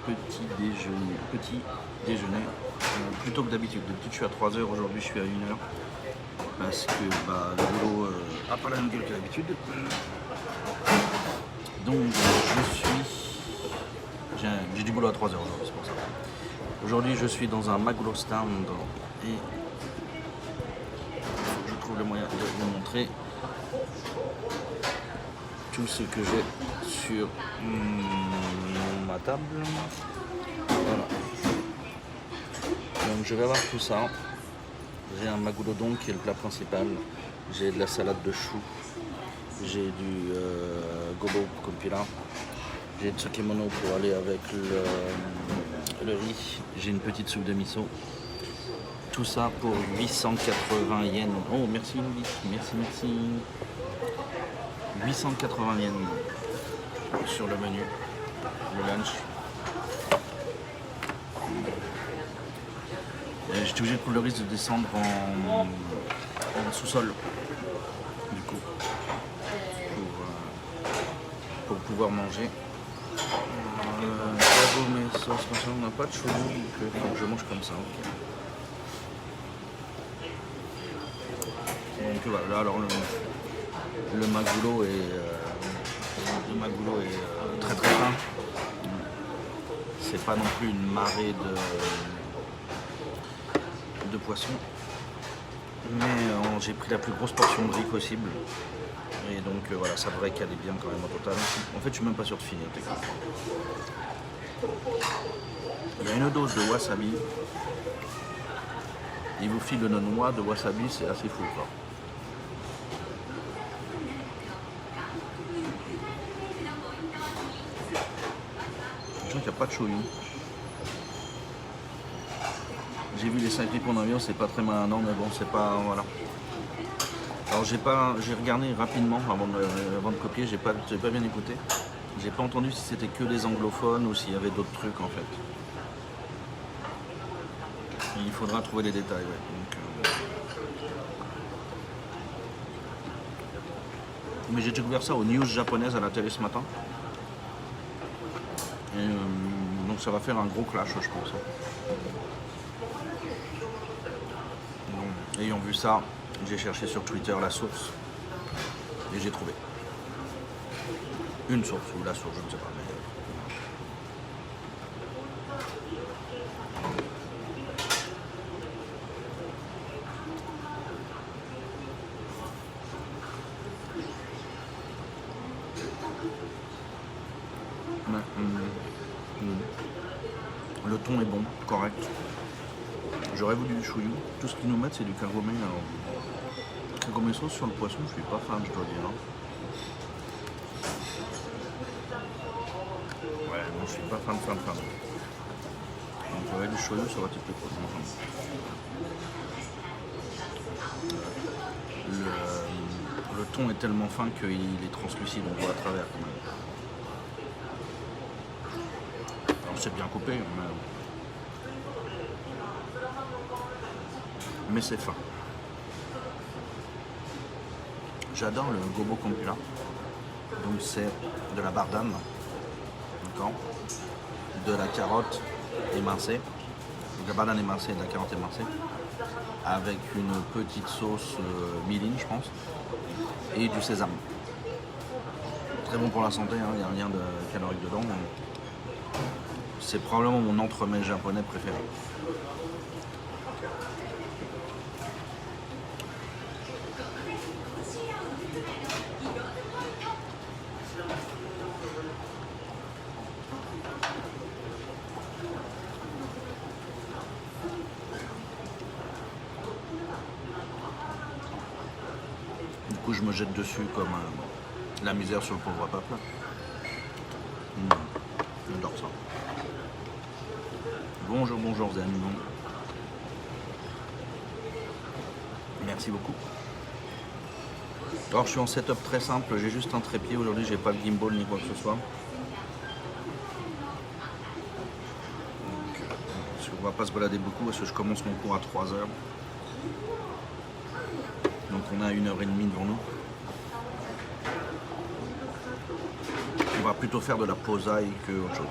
petit déjeuner. Plutôt que d'habitude. D'habitude je suis à 3 heures, aujourd'hui je suis à 1 heure. Parce que le boulot n'a pas la même gueule que d'habitude. Donc j'ai du boulot à 3 heures aujourd'hui, c'est pour ça. Aujourd'hui je suis dans un Maguro stand et je trouve le moyen de vous montrer tout ce que j'ai sur ma table. Voilà. Donc je vais avoir tout ça. J'ai un maguro-don qui est le plat principal. J'ai de la salade de choux. J'ai du gobo compila. J'ai de tsukemono pour aller avec le riz. J'ai une petite soupe de miso. Tout ça pour 880 yens. Oh merci Louis, merci. 880 yens sur le menu, le lunch. J'étais obligé de prendre le risque de descendre en sous-sol, du coup, pour pouvoir manger. Mais sauce, on n'a pas de chou, donc je mange comme ça. Okay. Donc voilà, alors le maguro est très très fin. C'est pas non plus une marée de poisson, mais j'ai pris la plus grosse portion de riz possible. Et donc voilà, ça devrait caler bien quand même au total. En fait, je suis même pas sûr de finir techniquement. Il y a une dose de wasabi. Il vous file une noix de wasabi, c'est assez fou quoi. Je sens qu'il n'y a pas de shoyu. J'ai vu les 5 clips en avion, c'est pas très mal, non, mais bon, c'est pas. Voilà. Alors j'ai regardé rapidement avant de copier, j'ai pas bien écouté. J'ai pas entendu si c'était que les anglophones ou s'il y avait d'autres trucs en fait. Il faudra trouver les détails, ouais. Donc, mais j'ai découvert ça aux news japonaises à la télé ce matin. Et, donc ça va faire un gros clash je pense. Donc, ayant vu ça, j'ai cherché sur Twitter la source et j'ai trouvé une source ou la source, je ne sais pas. Le thon est bon, correct. J'aurais voulu du chouillou. Tout ce qu'ils nous mettent, c'est du kagome. Alors, kagome sauce sur le poisson, je suis pas fan, je dois dire. Ouais, non, je suis pas fan. Donc, j'aurais du chouillou, ça aurait été plus cool. Le thon est tellement fin qu'il est translucide, on voit à travers quand même. Alors, c'est bien coupé, mais c'est fin. J'adore le gobo compila. Donc c'est de la bardame, d'accord, de la carotte émincée, donc la bardame émincée et de la carotte émincée, avec une petite sauce miline, je pense, et du sésame. Très bon pour la santé, hein, il y a rien de calorique dedans. C'est probablement mon entremets japonais préféré. Du coup, je me jette dessus comme la misère sur le pauvre peuple. J'adore ça. Bonjour Zen. Merci beaucoup. Alors je suis en setup très simple, j'ai juste un trépied aujourd'hui, j'ai pas de gimbal ni quoi que ce soit. Donc, on va pas se balader beaucoup parce que je commence mon cours à 3 heures. Donc on a 1h30 devant nous. On va plutôt faire de la posaille que autre chose.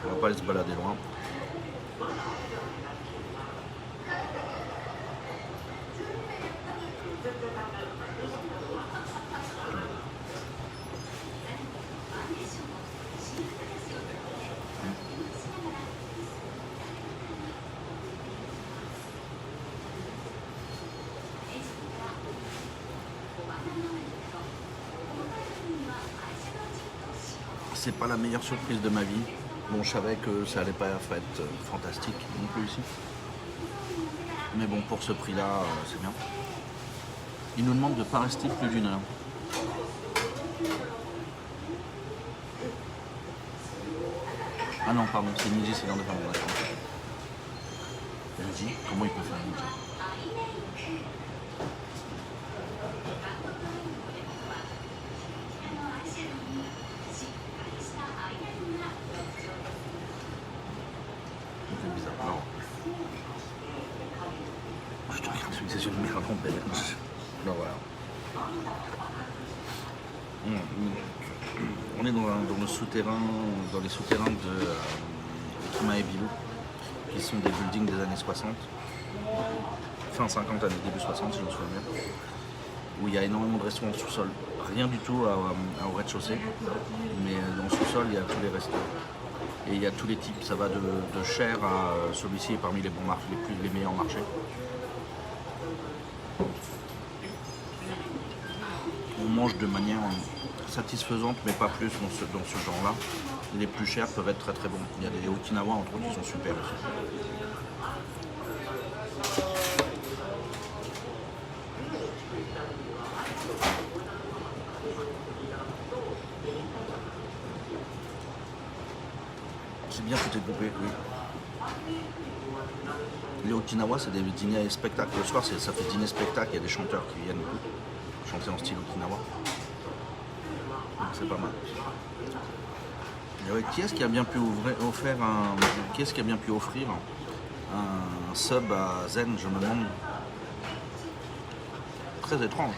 On va pas aller se balader loin. C'est pas la meilleure surprise de ma vie. Bon, je savais que ça allait pas être fantastique non plus ici. Mais bon, pour ce prix-là, c'est bien. Il nous demande de ne pas rester plus d'une heure. Ah non, pardon, c'est midi, c'est l'heure de faire mon restaurant. Midi, comment il peut faire midi? C'est bizarre. Non. Je te regarde, c'est une merde en belge. Non, voilà. On est dans le souterrain, dans les souterrains de Kima et Bilou, qui sont des buildings des années 60, fin 50, années début 60 si je me souviens bien, où il y a énormément de restaurants au sous-sol. Rien du tout au rez-de-chaussée, mais dans le sous-sol il y a tous les restos. Et il y a tous les types, ça va de cher à celui-ci est parmi les bons marchés, les meilleurs marchés. On mange de manière satisfaisante, mais pas plus dans ce genre-là. Les plus chers peuvent être très très bons. Il y a des Okinawa entre autres qui sont super aussi. C'est bien, tout est coupé, oui. Les Okinawa, c'est des dîners et spectacles. Le soir, ça fait dîner-spectacle, il y a des chanteurs qui viennent chanter en style Okinawa. Donc c'est pas mal. Et ouais, qui est-ce qui a bien pu offrir un sub à Zen, je me demande. Très étrange.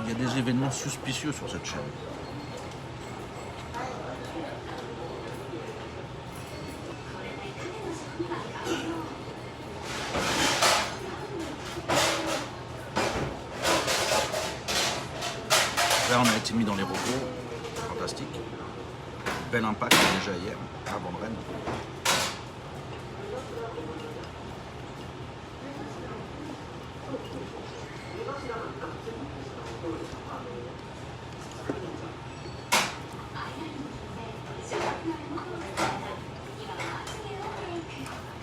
Il y a des événements suspicieux sur cette chaîne. Là, on a été mis dans les repos. Fantastique. Bel impact déjà hier, avant de Rennes.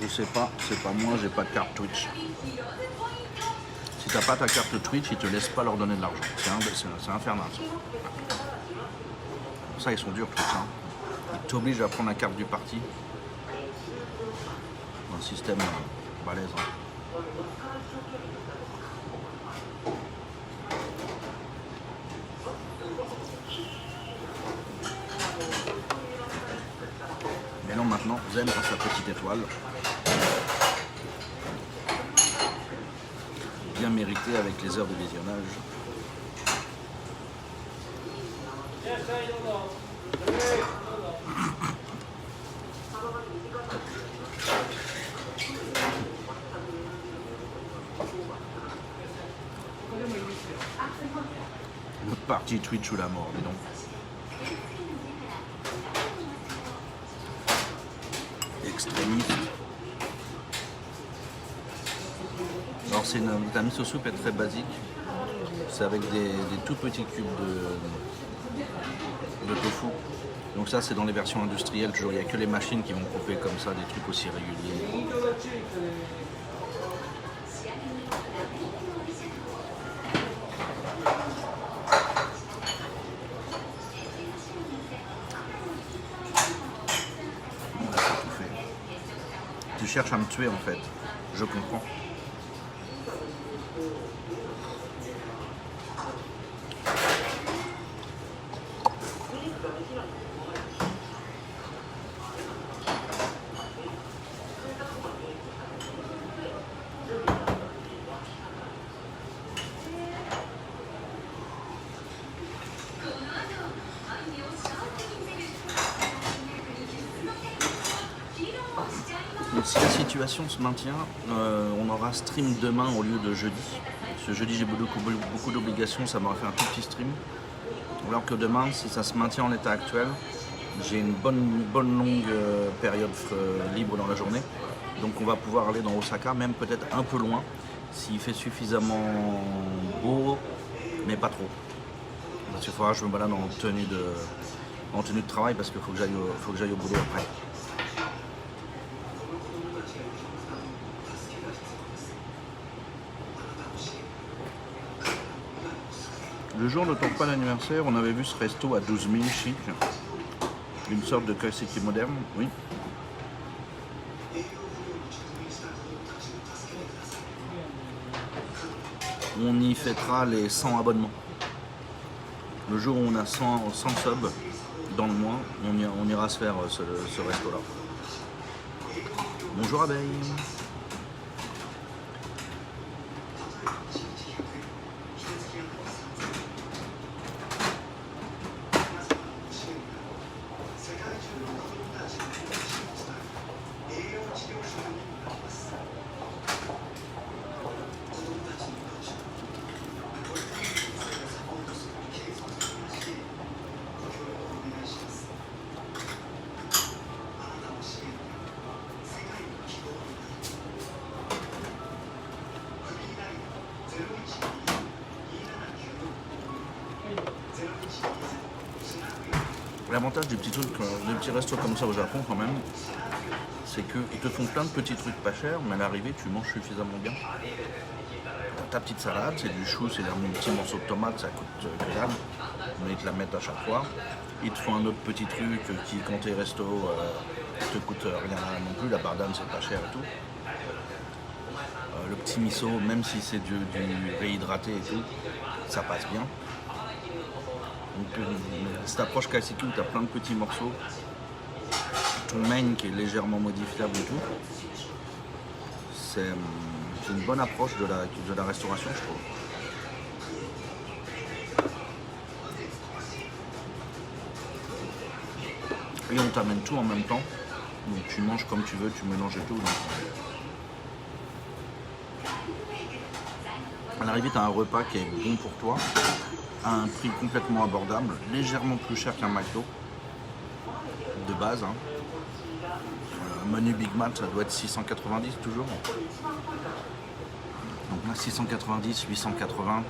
Je sais pas, c'est pas moi, j'ai pas de carte Twitch. Si t'as pas ta carte Twitch, ils te laissent pas leur donner de l'argent. C'est infernal. Ça, ils sont durs Twitch. Hein. Ils t'obligent à prendre la carte du parti. Un système balèze. Hein. Mais non, maintenant, Zen passe la petite étoile. Bien mérité avec les heures de visionnage. Le parti Twitch ou la mort, dis donc. Extrémiste. Alors c'est la miso soupe est très basique. C'est avec des tout petits cubes de tofu. Donc ça c'est dans les versions industrielles, toujours il n'y a que les machines qui vont couper comme ça des trucs aussi réguliers. Voilà, c'est tout fait. Tu cherches à me tuer en fait, je comprends. si la situation se maintient, on aura stream demain au lieu de jeudi. Ce jeudi j'ai beaucoup d'obligations, ça m'aurait fait un tout petit stream. Alors que demain, si ça se maintient en l'état actuel, j'ai une bonne longue période libre dans la journée. Donc on va pouvoir aller dans Osaka, même peut-être un peu loin, s'il fait suffisamment beau, mais pas trop. Parce qu'il faudra que je me balade en tenue de travail parce qu'il faut que j'aille au boulot après. Le jour de ton pas d'anniversaire, on avait vu ce resto à 12 000 chic. Une sorte de Kaiseki moderne, oui. On y fêtera les 100 abonnements. Le jour où on a 100 subs dans le mois, on ira se faire ce resto-là. Bonjour abeille. L'avantage des petits trucs, des petits restos comme ça au Japon quand même, c'est qu'ils te font plein de petits trucs pas chers, mais à l'arrivée tu manges suffisamment bien. Ta petite salade, c'est du chou, c'est un petit morceau de tomate, ça coûte que dalle, mais ils te la mettent à chaque fois. Ils te font un autre petit truc qui, quand t'es resto, te coûte rien non plus, la bardane c'est pas cher et tout. Le petit miso, même si c'est du réhydraté et tout, ça passe bien. Donc, cette approche Kaiseki où tu as plein de petits morceaux, ton main qui est légèrement modifiable et tout, c'est une bonne approche de la restauration, je trouve. Et on t'amène tout en même temps, donc tu manges comme tu veux, tu mélanges et tout. Donc, à l'arrivée, tu as un repas qui est bon pour toi, à un prix complètement abordable, légèrement plus cher qu'un McDo de base. Hein. Menu Big Mac, ça doit être 690 toujours. Donc là, 690, 880.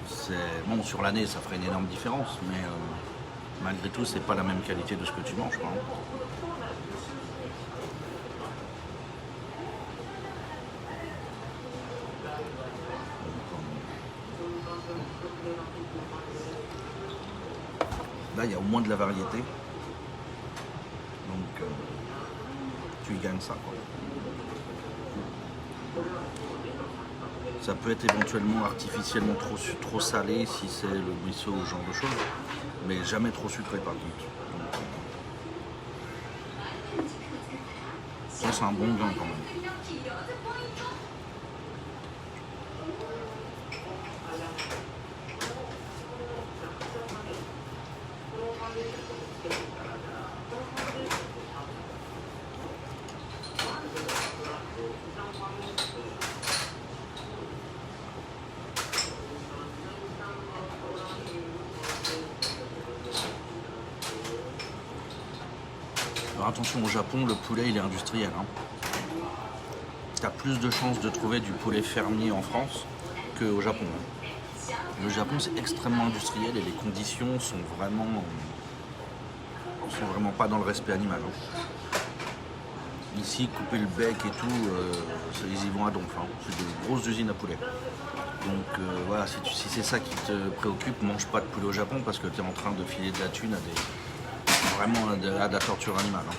C'est bon, sur l'année, ça ferait une énorme différence, mais malgré tout, c'est pas la même qualité de ce que tu manges. Quoi, hein. Là, il y a au moins de la variété. Donc, tu y gagnes ça. Quoi. Ça peut être éventuellement artificiellement trop salé si c'est le miso ou ce genre de choses, mais jamais trop sucré par contre. Donc, ça, c'est un bon gain quand même. Alors attention, au Japon, le poulet il est industriel. Hein. Tu as plus de chances de trouver du poulet fermier en France qu'au Japon. Hein. Le Japon c'est extrêmement industriel et les conditions sont vraiment pas dans le respect animal. Hein. Ici, couper le bec et tout, ils y vont à donf. Hein. C'est de grosses usines à poulet. Donc voilà, si c'est ça qui te préoccupe, mange pas de poulet au Japon parce que tu es en train de filer de la thune vraiment à de la torture animale. Hein.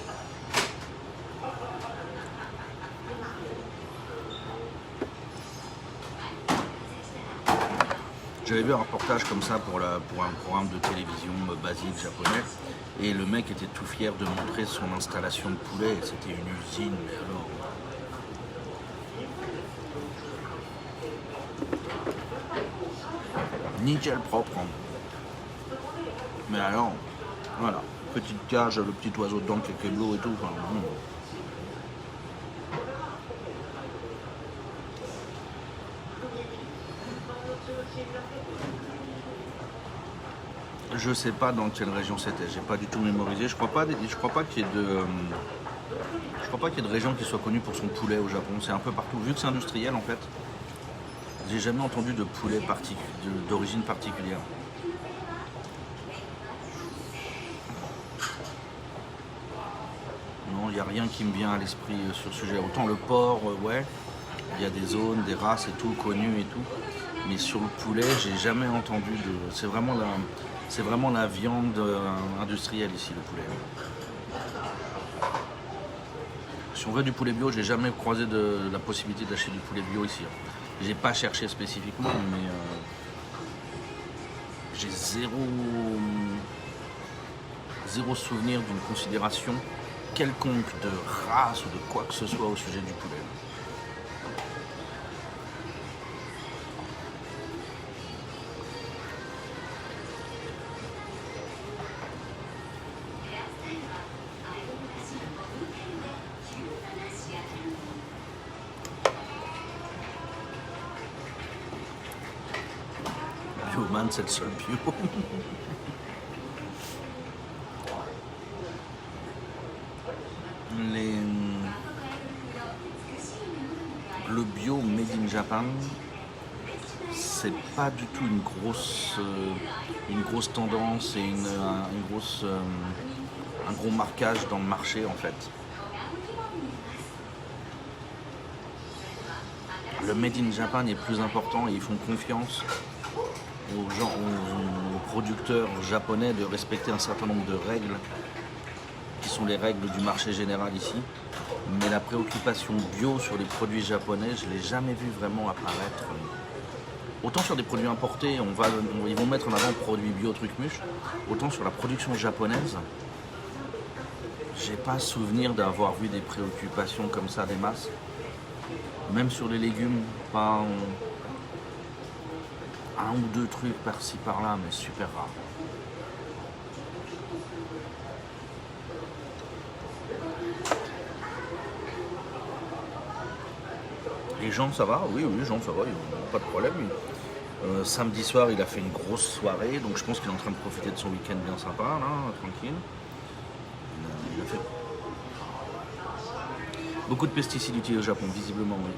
J'avais vu un reportage comme ça pour un programme de télévision basique japonais et le mec était tout fier de montrer son installation de poulet et c'était une usine, mais alors... Nickel propre. Hein. Mais alors, voilà, petite cage, le petit oiseau dedans, quelques blots et tout. Enfin, Je sais pas dans quelle région c'était, j'ai pas du tout mémorisé. Je crois pas qu'il y ait de. Je crois pas qu'il y ait de région qui soit connue pour son poulet au Japon. C'est un peu partout. Vu que c'est industriel en fait, j'ai jamais entendu de poulet d'origine particulière. Non, il n'y a rien qui me vient à l'esprit sur ce sujet. Autant le porc, ouais, il y a des zones, des races et tout connues et tout. Mais sur le poulet, j'ai jamais entendu de. C'est vraiment la viande industrielle ici, le poulet. Si on veut du poulet bio, j'ai jamais croisé la possibilité d'acheter du poulet bio ici. J'ai pas cherché spécifiquement, mais j'ai zéro souvenir d'une considération quelconque de race ou de quoi que ce soit au sujet du poulet. Bioman, c'est le seul bio. Le bio made in Japan, c'est pas du tout une grosse tendance et un gros marquage dans le marché en fait. Le made in Japan est plus important et ils font confiance aux producteurs japonais de respecter un certain nombre de règles qui sont les règles du marché général ici. Mais la préoccupation bio sur les produits japonais, je ne l'ai jamais vu vraiment apparaître. Autant sur des produits importés, ils vont mettre en avant produits bio, trucs muches. Autant sur la production japonaise, j'ai pas souvenir d'avoir vu des préoccupations comme ça des masses. Même sur les légumes, pas un ou deux trucs par-ci par-là, mais super rare. Les gens, ça va? Oui, les gens, ça va, pas de problème. Samedi soir, il a fait une grosse soirée, donc je pense qu'il est en train de profiter de son week-end bien sympa, là, tranquille. Il a fait beaucoup de pesticides utilisés au Japon, visiblement, oui.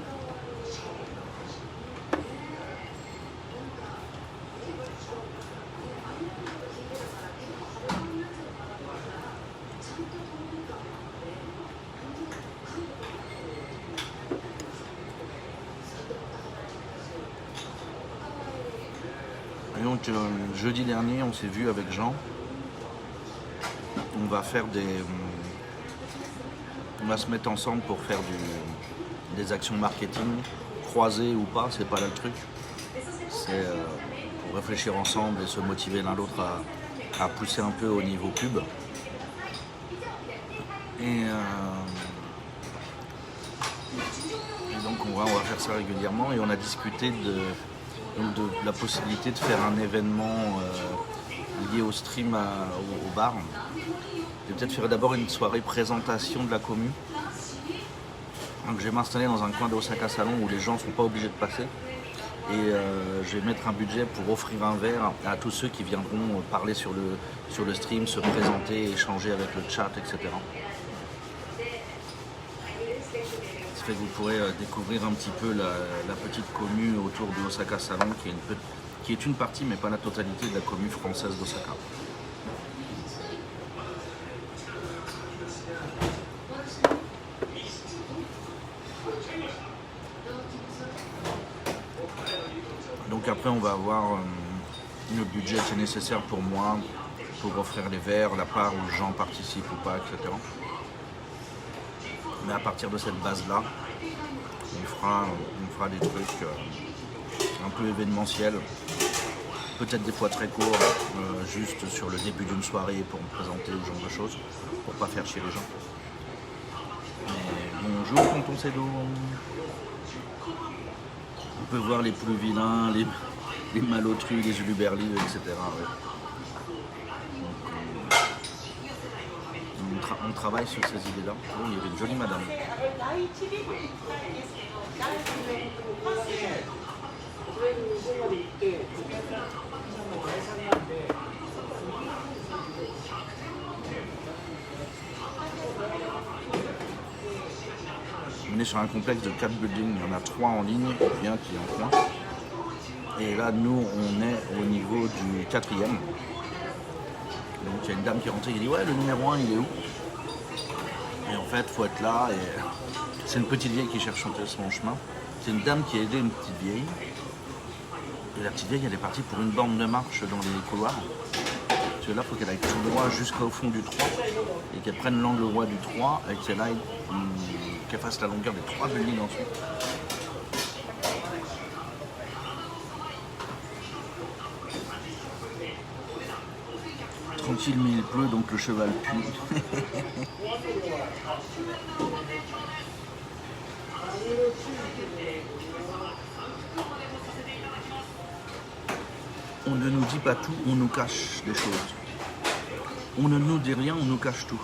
Et donc, jeudi dernier, on s'est vu avec Jean. On va se mettre ensemble pour faire des actions marketing, croisées ou pas, c'est pas là le truc. C'est pour réfléchir ensemble et se motiver l'un l'autre à pousser un peu au niveau pub. Et donc on va faire ça régulièrement et on a discuté de la possibilité de faire un événement lié au stream au bar. Je vais peut-être faire d'abord une soirée présentation de la commu. Donc je vais m'installer dans un coin d'Osaka Salon où les gens ne sont pas obligés de passer. Et je vais mettre un budget pour offrir un verre à tous ceux qui viendront parler sur le stream, se présenter, échanger avec le chat, etc. Ça fait que vous pourrez découvrir un petit peu la petite commu autour de Osaka Salon qui est une partie mais pas la totalité de la commu française d'Osaka. Donc après on va avoir le budget qui est nécessaire pour moi pour offrir les verres, la part où les gens participent ou pas, etc. Mais à partir de cette base-là, on fera des trucs un peu événementiels, peut-être des fois très courts, juste sur le début d'une soirée pour me présenter ce genre de choses, pour pas faire chier les gens. Mais bonjour tonton Cédo. On peut voir les plus vilains, les malotrus, les uluberlis, etc. Ouais. On travaille sur ces idées-là. Oh, il y avait une jolie madame. est sur un complexe de 4 buildings, il y en a 3 en ligne et puis un qui est en coin. Et là, nous, on est au niveau du 4e. Donc il y a une dame qui est rentrée qui dit ouais, le numéro 1 il est où? Et en fait il faut être là et c'est une petite vieille qui cherche son chemin. C'est une dame qui a aidé une petite vieille. Et la petite vieille elle est partie pour une bande de marche dans les couloirs. Parce que là il faut qu'elle aille tout droit jusqu'au fond du 3 et qu'elle prenne l'angle droit du 3 et qu'elle fasse la longueur des 3 buildings ensuite. Tranquille mais il pleut donc le cheval pue. On ne nous dit pas tout, on nous cache des choses. On ne nous dit rien, on nous cache tout.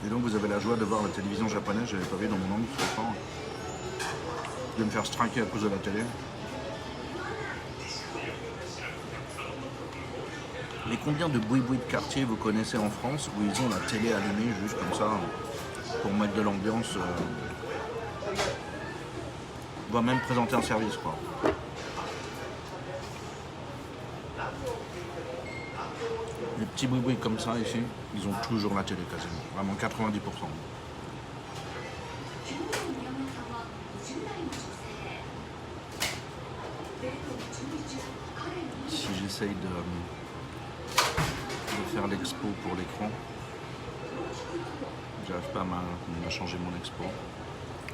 Et donc vous avez la joie de voir la télévision japonaise, je n'avais pas vu dans mon angle ce soir. Je vais me faire strinquer à cause de la télé. Mais combien de boui-boui de quartier vous connaissez en France où ils ont la télé allumée juste comme ça pour mettre de l'ambiance on doit même présenter un service quoi. Les petits boui-boui comme ça ici, ils ont toujours la télé quasiment, vraiment 90%. Si j'essaye de faire l'expo pour l'écran, j'arrive pas à changer mon expo.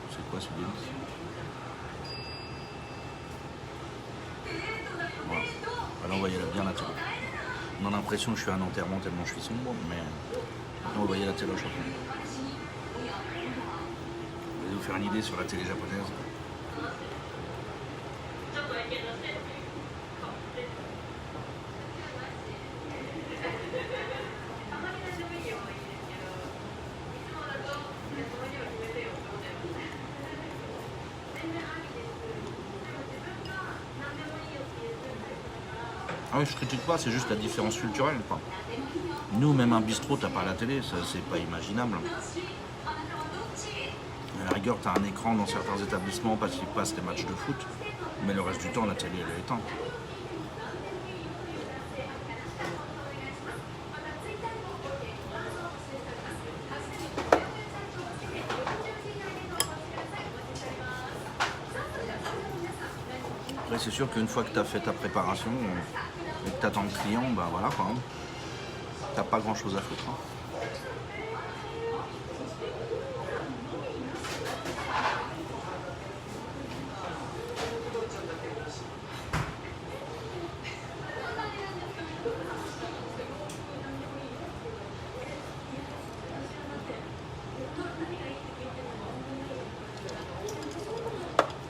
C'est quoi ce lien? Voilà. Alors on voyait bien la télé. On a l'impression que je suis à un enterrement tellement je suis sombre, mais maintenant vous voyez la télé au Japon. Je vais vous faire une idée sur la télé japonaise. Ah oui, je critique pas, c'est juste la différence culturelle quoi. Nous, même un bistrot, t'as pas la télé, ça c'est pas imaginable. À la rigueur, t'as un écran dans certains établissements parce qu'ils passent des matchs de foot, mais le reste du temps, la télé elle est éteinte. Après, c'est sûr qu'une fois que tu as fait ta préparation et que tu attends le client, ben voilà quoi. T'as pas grand chose à foutre. Hein.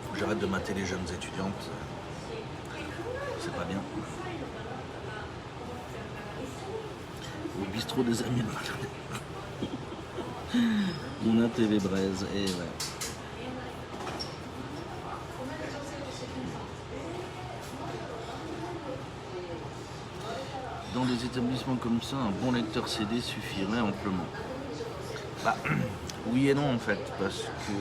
Faut que j'arrête de mater les jeunes étudiantes. C'est pas bien. Au bistrot des amis de on a TV Braise, et ouais. Dans des établissements comme ça, un bon lecteur CD suffirait amplement. Bah, oui et non en fait, parce que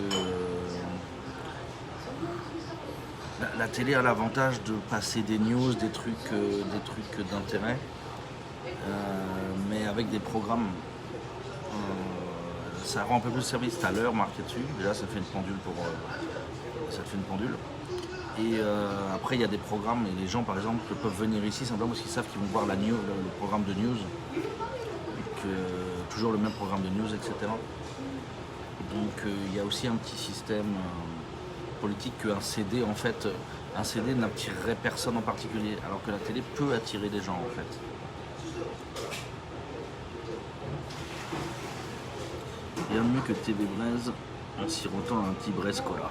la télé a l'avantage de passer des news, des trucs d'intérêt, mais avec des programmes, ça rend un peu plus service. T'as l'heure marquée dessus, déjà ça fait une pendule ça te fait une pendule. Et après il y a des programmes et les gens par exemple peuvent venir ici simplement parce qu'ils savent qu'ils vont voir le programme de news, toujours le même programme de news, etc. Donc il y a aussi un petit système politique qu'un CD en fait, un CD n'attirerait personne en particulier, alors que la télé peut attirer des gens en fait. Rien de mieux que TV Braise en sirotant un petit Braise Cola.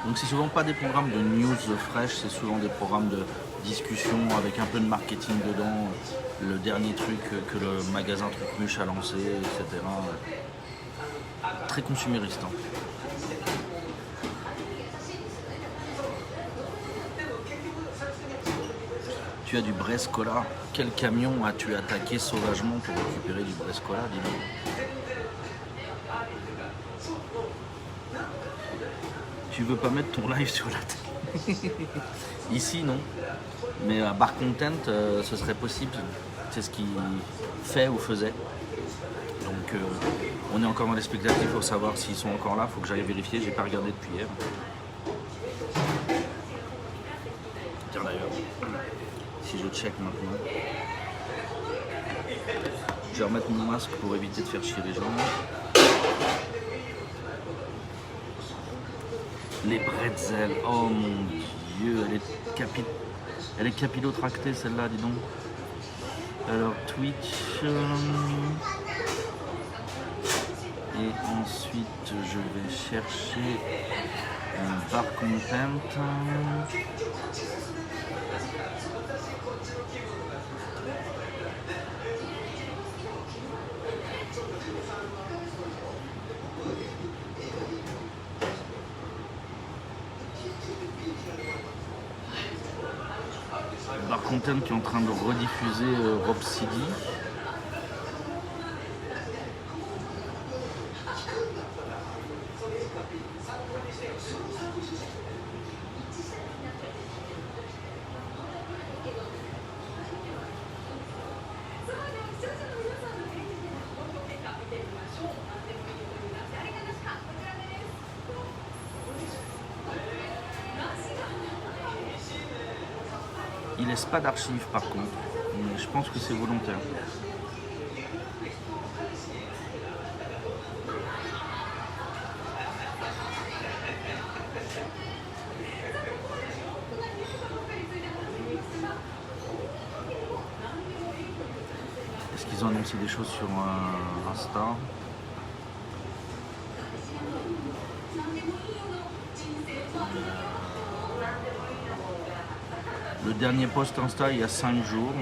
Donc c'est souvent pas des programmes de news fraîches, c'est souvent des programmes de discussion avec un peu de marketing dedans, le dernier truc que le magasin Trucmuche a lancé, etc. très consumériste. Hein. Tu as du Brescola. Quel camion as-tu attaqué sauvagement pour récupérer du Brescola, dis-donc? Tu veux pas mettre ton live sur la télé? Ici, non. Mais à Bar Content, ce serait possible. C'est ce qu'il fait ou faisait. Donc, on est encore dans les spectacles. Il faut savoir s'ils sont encore là. Il faut que j'aille vérifier. J'ai pas regardé depuis hier. Tiens d'ailleurs, si je check maintenant, je vais remettre mon masque pour éviter de faire chier les gens. Les bretzels, oh mon dieu, elle est capillotractée celle-là, dis donc. Alors Twitch, et ensuite je vais chercher un Bar Content. Bar Content qui est en train de rediffuser Rhapsody. Il laisse pas d'archives par contre, mais je pense que c'est volontaire. Est-ce qu'ils ont annoncé des choses sur Insta? Le dernier post Insta il y a 5 jours.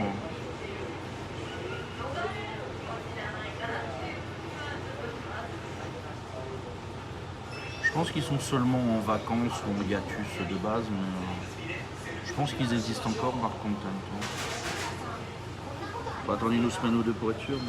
Je pense qu'ils sont seulement en vacances ou en hiatus de base, mais je pense qu'ils existent encore par content. On va attendre une semaine ou deux pour être sûr.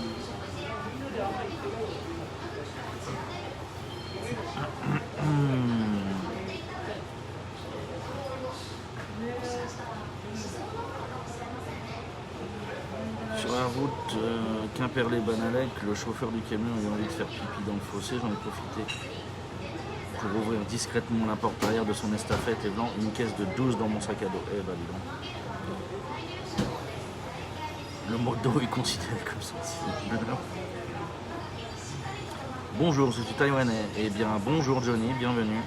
Sur la route Quimperlé-Banalec, le chauffeur du camion avait envie de faire pipi dans le fossé, j'en ai profité pour ouvrir discrètement la porte arrière de son estafette et blanc, une caisse de 12 dans mon sac à dos. Eh ben dis donc. Le mot d'eau est considéré comme sensible. Bonjour, je suis taïwanais. Eh bien bonjour Johnny, bienvenue.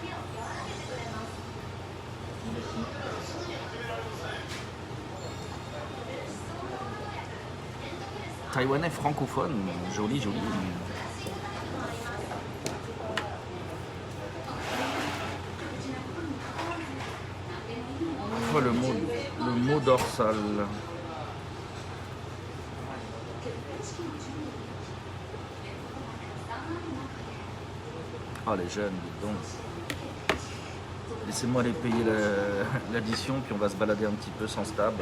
Taïwanais francophone, joli, joli. Quoi le mot dorsal? Oh les jeunes, dis donc. Laissez-moi aller payer l'addition, puis on va se balader un petit peu sans stab.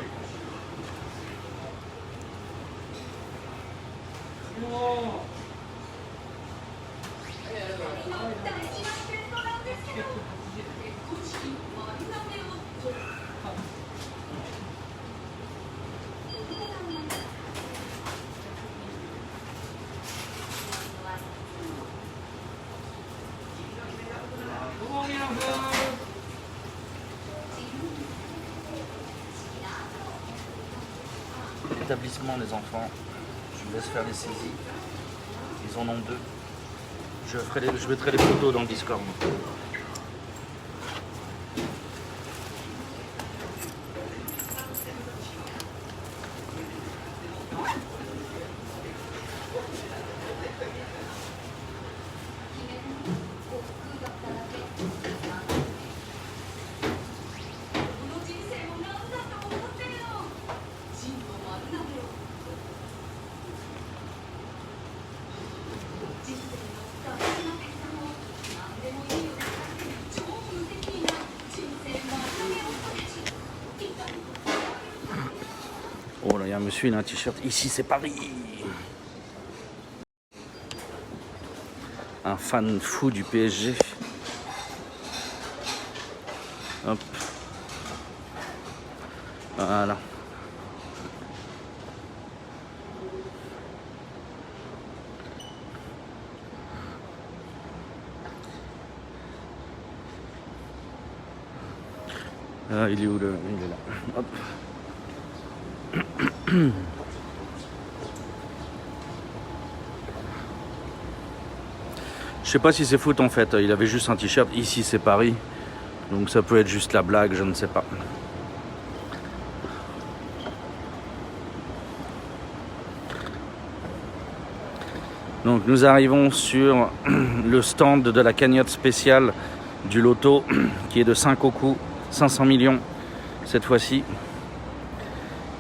Établissement les enfants, je vous laisse faire les saisies, ils en ont 2. Je mettrai les photos dans le Discord. Oh là, il y a un monsieur, il a un t-shirt. Ici, c'est Paris. Un fan fou du PSG. Hop. Voilà. Ah, il est où le... Il est là. Hop. Je sais pas si c'est foot en fait, il avait juste un t-shirt, ici c'est Paris, donc ça peut être juste la blague, je ne sais pas. Donc nous arrivons sur le stand de la cagnotte spéciale du loto qui est de 5 au coup, 500 millions cette fois-ci.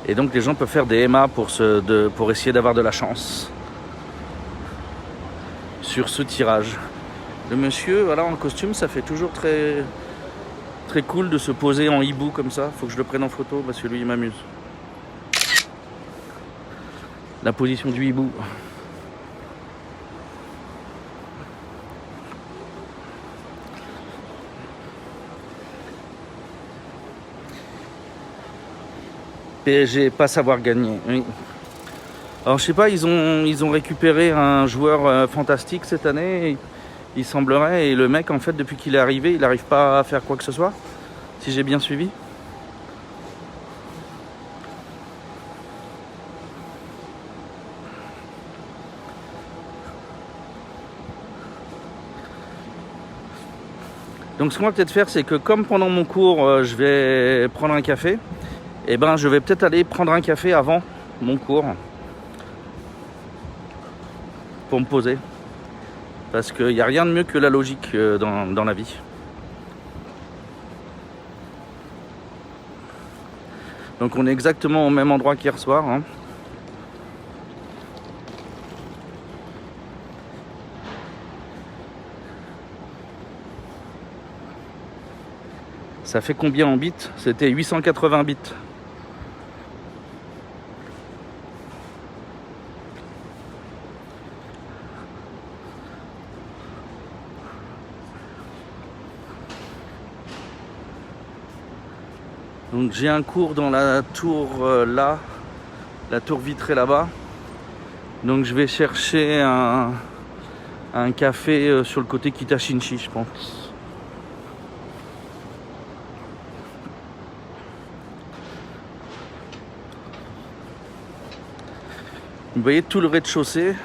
Et donc les gens peuvent faire des MA pour essayer d'avoir de la chance sur ce tirage. Le monsieur, voilà, en costume, ça fait toujours très cool de se poser en hibou comme ça. Faut que je le prenne en photo parce que lui il m'amuse. La position du hibou. PSG, pas savoir gagner. Oui. Alors je sais pas, ils ont récupéré un joueur fantastique cette année, il semblerait, et le mec en fait depuis qu'il est arrivé, il n'arrive pas à faire quoi que ce soit, si j'ai bien suivi. Donc ce qu'on va peut-être faire, c'est que comme pendant mon cours, je vais prendre un café, et ben je vais peut-être aller prendre un café avant mon cours pour me poser. Parce qu'il n'y a rien de mieux que la logique dans la vie. Donc on est exactement au même endroit qu'hier soir. Hein. Ça fait combien en bits? C'était 880 bits. Donc j'ai un cours dans la tour là, la tour vitrée là-bas. Donc je vais chercher un café sur le côté Kitashinchi, je pense. Vous voyez tout le rez-de-chaussée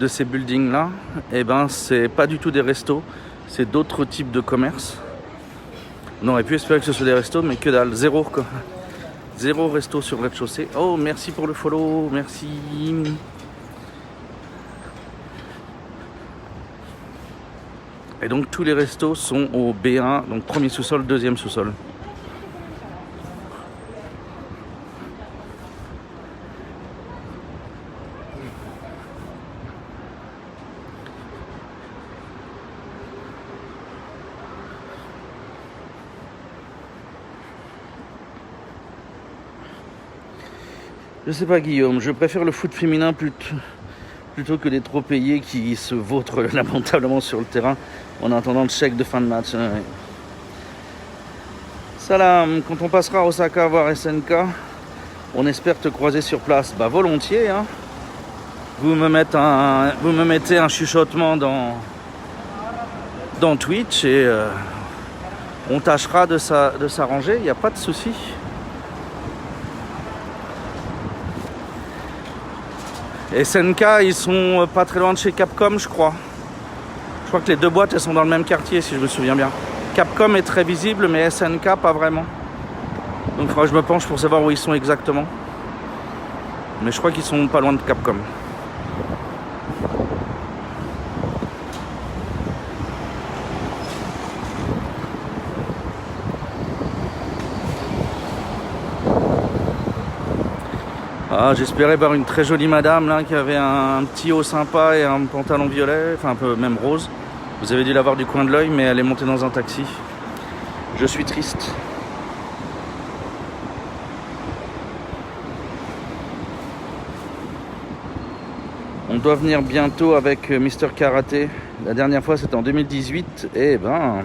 de ces buildings là, et ben c'est pas du tout des restos, c'est d'autres types de commerces. On aurait pu espérer que ce soit des restos, mais que dalle, zéro quoi. Zéro resto sur le rez-de-chaussée. Oh, merci pour le follow, merci. Et donc tous les restos sont au B1, donc premier sous-sol, deuxième sous-sol. Je sais pas Guillaume, je préfère le foot féminin plutôt que les trop payés qui se vautrent lamentablement sur le terrain en attendant le chèque de fin de match. Ouais. Salam, quand on passera à Osaka voir SNK, on espère te croiser sur place. Bah volontiers, hein. Vous me mettez un chuchotement dans Twitch et on tâchera de s'arranger, il n'y a pas de souci. SNK, ils sont pas très loin de chez Capcom, je crois. Je crois que les deux boîtes, elles sont dans le même quartier, si je me souviens bien. Capcom est très visible, mais SNK, pas vraiment. Donc il faudra que je me penche pour savoir où ils sont exactement. Mais je crois qu'ils sont pas loin de Capcom. Ah, j'espérais voir une très jolie madame là qui avait un petit haut sympa et un pantalon violet, enfin un peu même rose. Vous avez dû la voir du coin de l'œil, mais elle est montée dans un taxi. Je suis triste. On doit venir bientôt avec Mister Karaté. La dernière fois c'était en 2018. Et ben,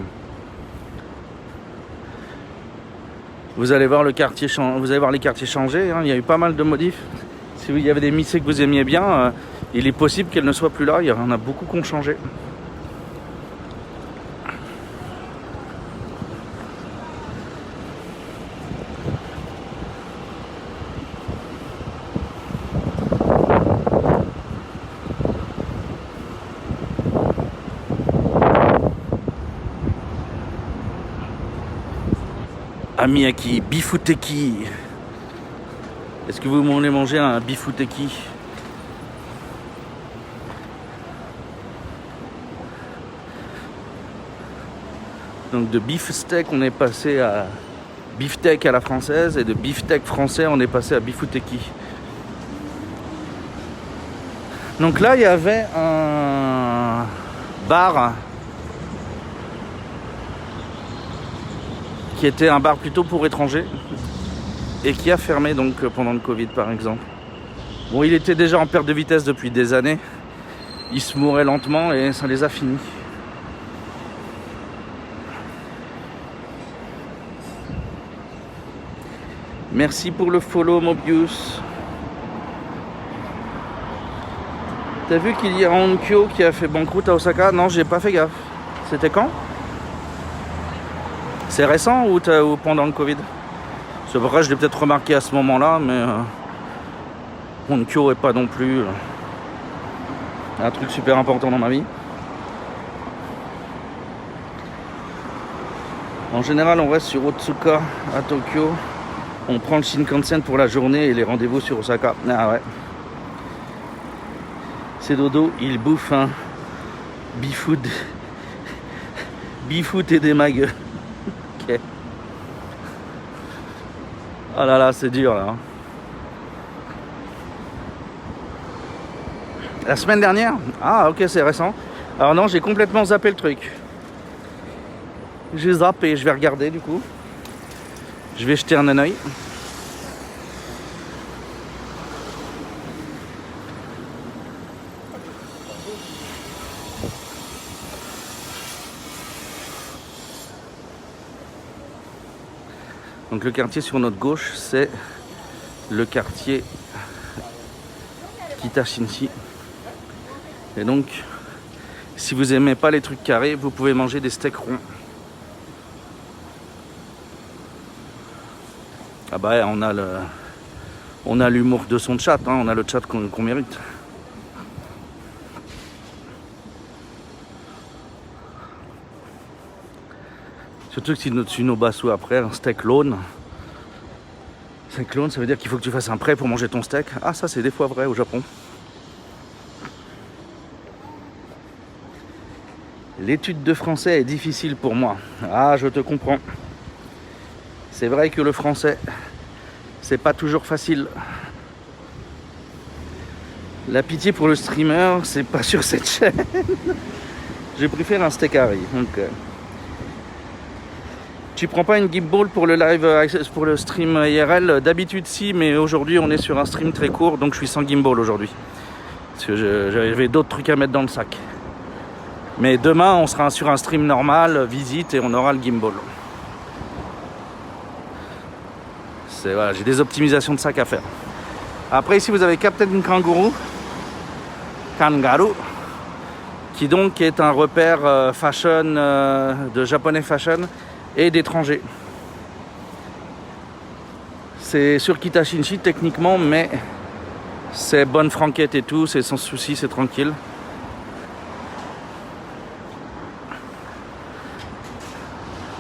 vous allez voir le quartier, vous allez voir les quartiers changer. Hein. Il y a eu pas mal de modifs. Si il y avait des missées que vous aimiez bien, il est possible qu'elles ne soient plus là. Il y en a beaucoup qui ont changé. Amiyaki, Bifuteki. Est-ce que vous voulez manger un Bifuteki? Donc de beefsteak, on est passé à beefsteak à la française, et de beefsteak français, on est passé à Bifuteki. Donc là, il y avait un bar qui était un bar plutôt pour étrangers et qui a fermé donc pendant le Covid par exemple. Bon, il était déjà en perte de vitesse depuis des années, il se mourait lentement et ça les a finis. Merci pour le follow Mobius. T'as vu qu'il y a Onkyo qui a fait banqueroute à Osaka? Non, j'ai pas fait gaffe. C'était quand? C'est récent ou pendant le Covid? C'est vrai, je l'ai peut-être remarqué à ce moment-là, mais Onkyo est pas non plus un truc super important dans ma vie. En général, on reste sur Otsuka à Tokyo. On prend le Shinkansen pour la journée et les rendez-vous sur Osaka. Ah ouais. C'est dodo, il bouffe un bifood et des magues. Ok. Oh là là, c'est dur là. La semaine dernière? Ah ok, c'est récent. Alors non, j'ai complètement zappé le truc. J'ai zappé, je vais regarder du coup. Je vais jeter un œil. Donc le quartier sur notre gauche, c'est le quartier Kitashinshi. Et donc, si vous aimez pas les trucs carrés, vous pouvez manger des steaks ronds. Ah bah on a l'humour de son chat, hein, on a le chat qu'on mérite. Surtout que si notre Sunobasu après, un steak lone. Steak lone, ça veut dire qu'il faut que tu fasses un prêt pour manger ton steak. Ah, ça c'est des fois vrai au Japon. L'étude de français est difficile pour moi. Ah, je te comprends. C'est vrai que le français, c'est pas toujours facile. La pitié pour le streamer, c'est pas sur cette chaîne. Je préfère un steak hari. Donc, tu prends pas une gimbal pour le live, pour le stream IRL? D'habitude si, mais aujourd'hui on est sur un stream très court, donc je suis sans gimbal aujourd'hui. Parce que j'avais d'autres trucs à mettre dans le sac. Mais demain on sera sur un stream normal, visite, et on aura le gimbal. Voilà, j'ai des optimisations de sac à faire. Après ici vous avez Captain Kangaroo, qui donc est un repère fashion, de japonais fashion et d'étrangers. C'est sur Kitashinshi techniquement, mais c'est bonne franquette et tout, c'est sans souci, c'est tranquille.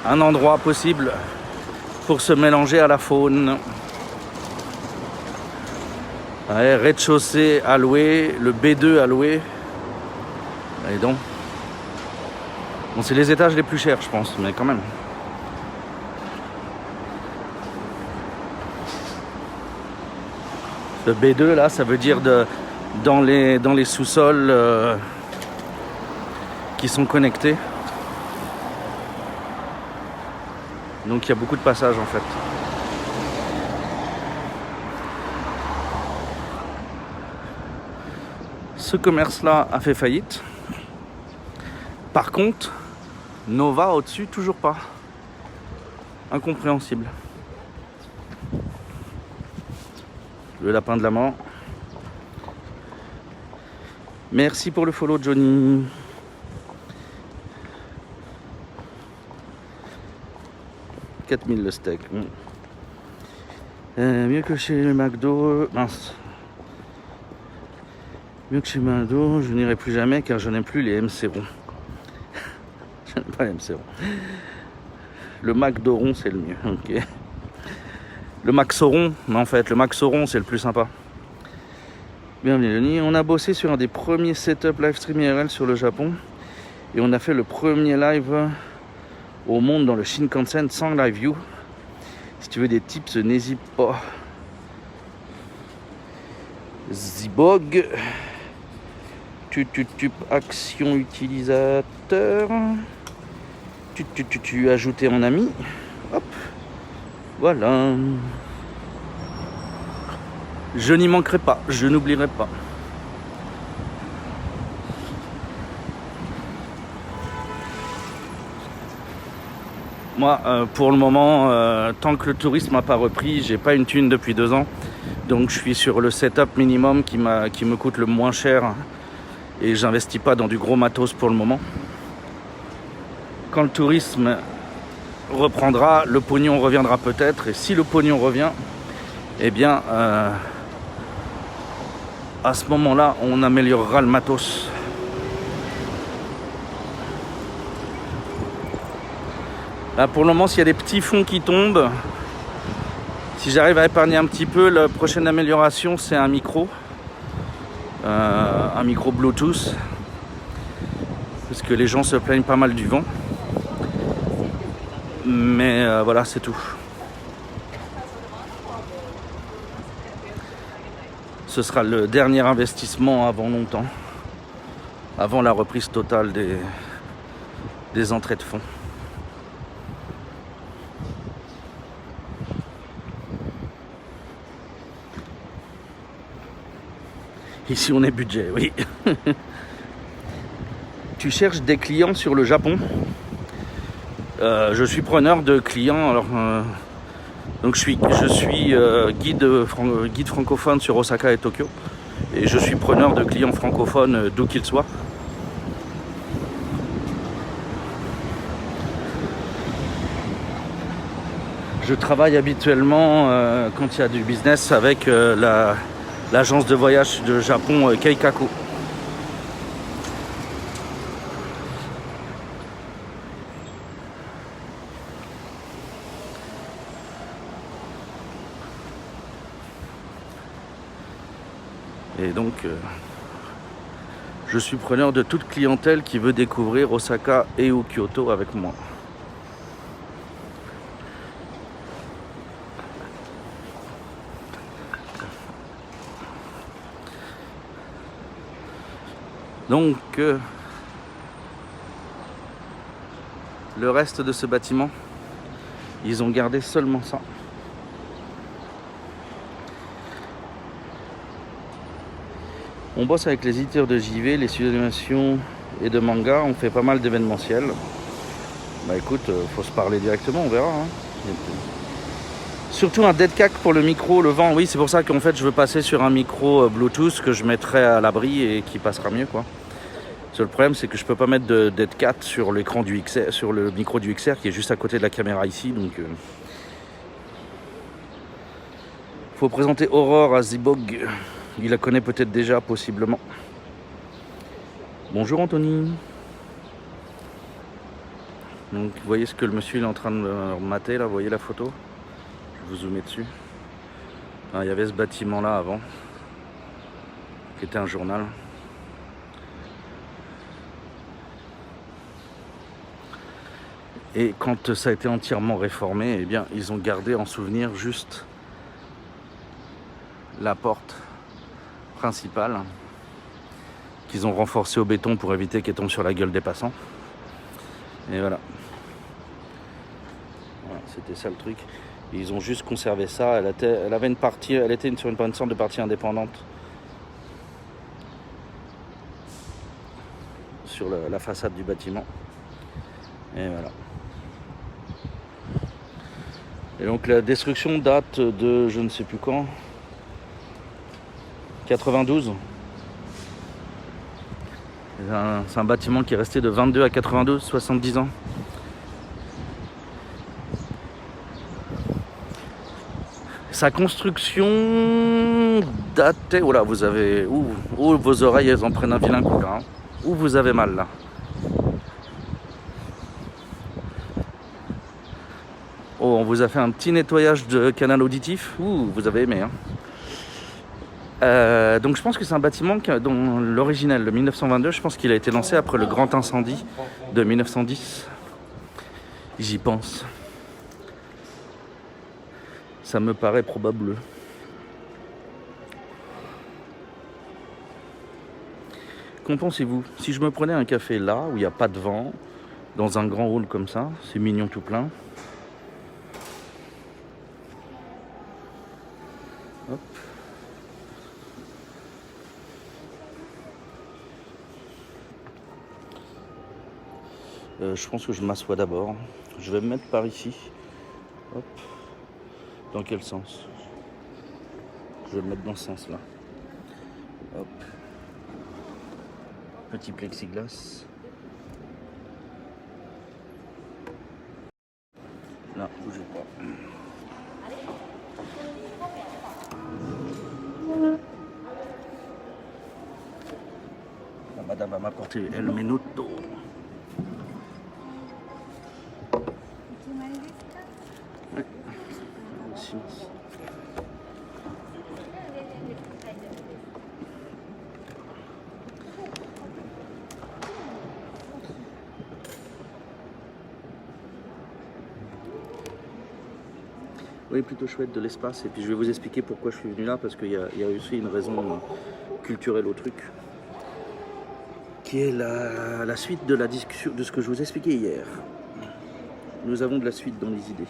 Un endroit possible pour se mélanger à la faune. Ouais, rez-de-chaussée à louer, le B2 à louer. Allez donc. Bon, c'est les étages les plus chers, je pense, mais quand même. Le B2 là, ça veut dire dans les sous-sols qui sont connectés. Donc il y a beaucoup de passages en fait. ce commerce-là a fait faillite. Par contre, Nova au-dessus, toujours pas. Incompréhensible. Le lapin de la mort. Merci pour le follow, Johnny. « 4000 le steak. Mieux que chez le McDo. Mince. Mieux que chez McDo, je n'irai plus jamais car je n'aime plus les MC ronds. Je n'aime pas les MC ronds. Le McDo rond, c'est le mieux. Ok. Le Maxoron, mais en fait, le Maxoron, c'est le plus sympa. Bienvenue, Denis. On a bossé sur un des premiers setups live stream IRL sur le Japon. Et on a fait le premier live au monde dans le Shinkansen sans live view. Si tu veux des tips, n'hésite pas. Zibog. Action utilisateur. Ajouter en ami. Hop. Voilà. Je n'y manquerai pas. Je n'oublierai pas. Moi, pour le moment, tant que le tourisme n'a pas repris, j'ai pas une thune depuis 2 ans. Donc je suis sur le setup minimum qui me coûte le moins cher. Et j'investis pas dans du gros matos pour le moment. Quand le tourisme reprendra, le pognon reviendra peut-être. Et si le pognon revient, eh bien, à ce moment-là, on améliorera le matos. Là, pour le moment, s'il y a des petits fonds qui tombent, si j'arrive à épargner un petit peu, la prochaine amélioration, c'est un micro Bluetooth, parce que les gens se plaignent pas mal du vent. Mais voilà, c'est tout. Ce sera le dernier investissement avant longtemps, avant la reprise totale des entrées de fonds. Ici on est budget, oui. Tu cherches des clients sur le Japon? Je suis preneur de clients. Alors, donc je suis guide francophone sur Osaka et Tokyo. Et je suis preneur de clients francophones d'où qu'ils soient. Je travaille habituellement quand il y a du business avec l'agence de voyage de Japon Keikaku. Et donc, je suis preneur de toute clientèle qui veut découvrir Osaka et ou Kyoto avec moi. Donc, le reste de ce bâtiment, ils ont gardé seulement ça. On bosse avec les éditeurs de JV, les studios d'animation et de manga. On fait pas mal d'événementiels. Bah écoute, faut se parler directement, on verra. Hein. Surtout un dead cat pour le micro, le vent. Oui, c'est pour ça qu'en fait je veux passer sur un micro Bluetooth que je mettrai à l'abri et qui passera mieux, quoi. Le problème, c'est que je peux pas mettre de dead cat sur l'écran du XR, sur le micro du XR qui est juste à côté de la caméra ici. Donc, faut présenter Aurore à Zibog. Il la connaît peut-être déjà, possiblement. Bonjour Anthony. Donc, vous voyez ce que le monsieur est en train de mater là, vous voyez la photo? Je vous zoomer dessus. Ah, il y avait ce bâtiment là avant, qui était un journal. Et quand ça a été entièrement réformé, eh bien, ils ont gardé en souvenir juste la porte principale qu'ils ont renforcée au béton pour éviter qu'elle tombe sur la gueule des passants. Et voilà. Voilà, c'était ça le truc. Et ils ont juste conservé ça. Elle avait une partie, elle était sur une sorte de partie indépendante. sur la façade du bâtiment. Et voilà. Et donc la destruction date de je ne sais plus quand. 92. C'est un bâtiment qui est resté de 22 à 92, 70 ans. Sa construction datait... Oh là, vous avez... Ouh, vos oreilles, elles en prennent un vilain coup, là. Hein. Où vous avez mal, là. Oh, on vous a fait un petit nettoyage de canal auditif. Ouh, vous avez aimé, hein. Donc je pense que c'est un bâtiment dont l'original, le 1922, je pense qu'il a été lancé après le grand incendie de 1910. J'y pense. Ça me paraît probable. Qu'en pensez-vous? Si je me prenais un café là, où il n'y a pas de vent, dans un grand hall comme ça, c'est mignon tout plein. Hop. Je pense que je m'assois d'abord. Je vais me mettre par ici. Hop. Dans quel sens? Je vais me mettre dans ce sens-là. Hop. Petit plexiglas. Là, bougez pas. La madame va m'apporter el menuto. Ouais. Aussi. Oui, plutôt chouette de l'espace. Et puis je vais vous expliquer pourquoi je suis venu là, parce qu'il y a aussi une raison culturelle au truc, qui est la suite de la discussion, de ce que je vous ai expliqué hier. Nous avons de la suite dans les idées.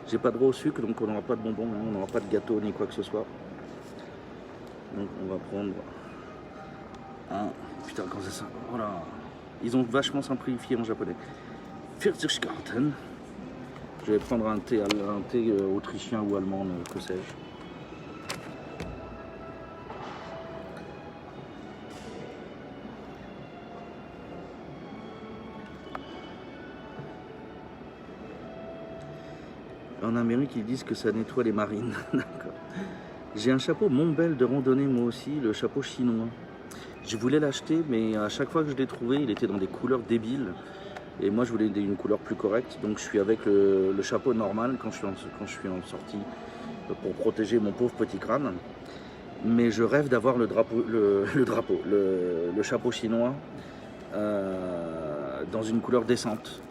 J'ai pas droit au sucre, donc on n'aura pas de bonbons, hein, on n'aura pas de gâteau ni quoi que ce soit. Donc on va prendre un... Putain, quand c'est ça? Voilà. Ils ont vachement simplifié en japonais. Pfirsich-Garten. Je vais prendre un thé autrichien ou allemand, que sais-je. En Amérique, ils disent que ça nettoie les marines. D'accord. J'ai un chapeau Montbel de randonnée, moi aussi, le chapeau chinois. Je voulais l'acheter, mais à chaque fois que je l'ai trouvé, il était dans des couleurs débiles. Et moi, je voulais une couleur plus correcte. Donc, je suis avec le chapeau normal quand je suis en sortie pour protéger mon pauvre petit crâne. Mais je rêve d'avoir le chapeau chinois dans une couleur décente.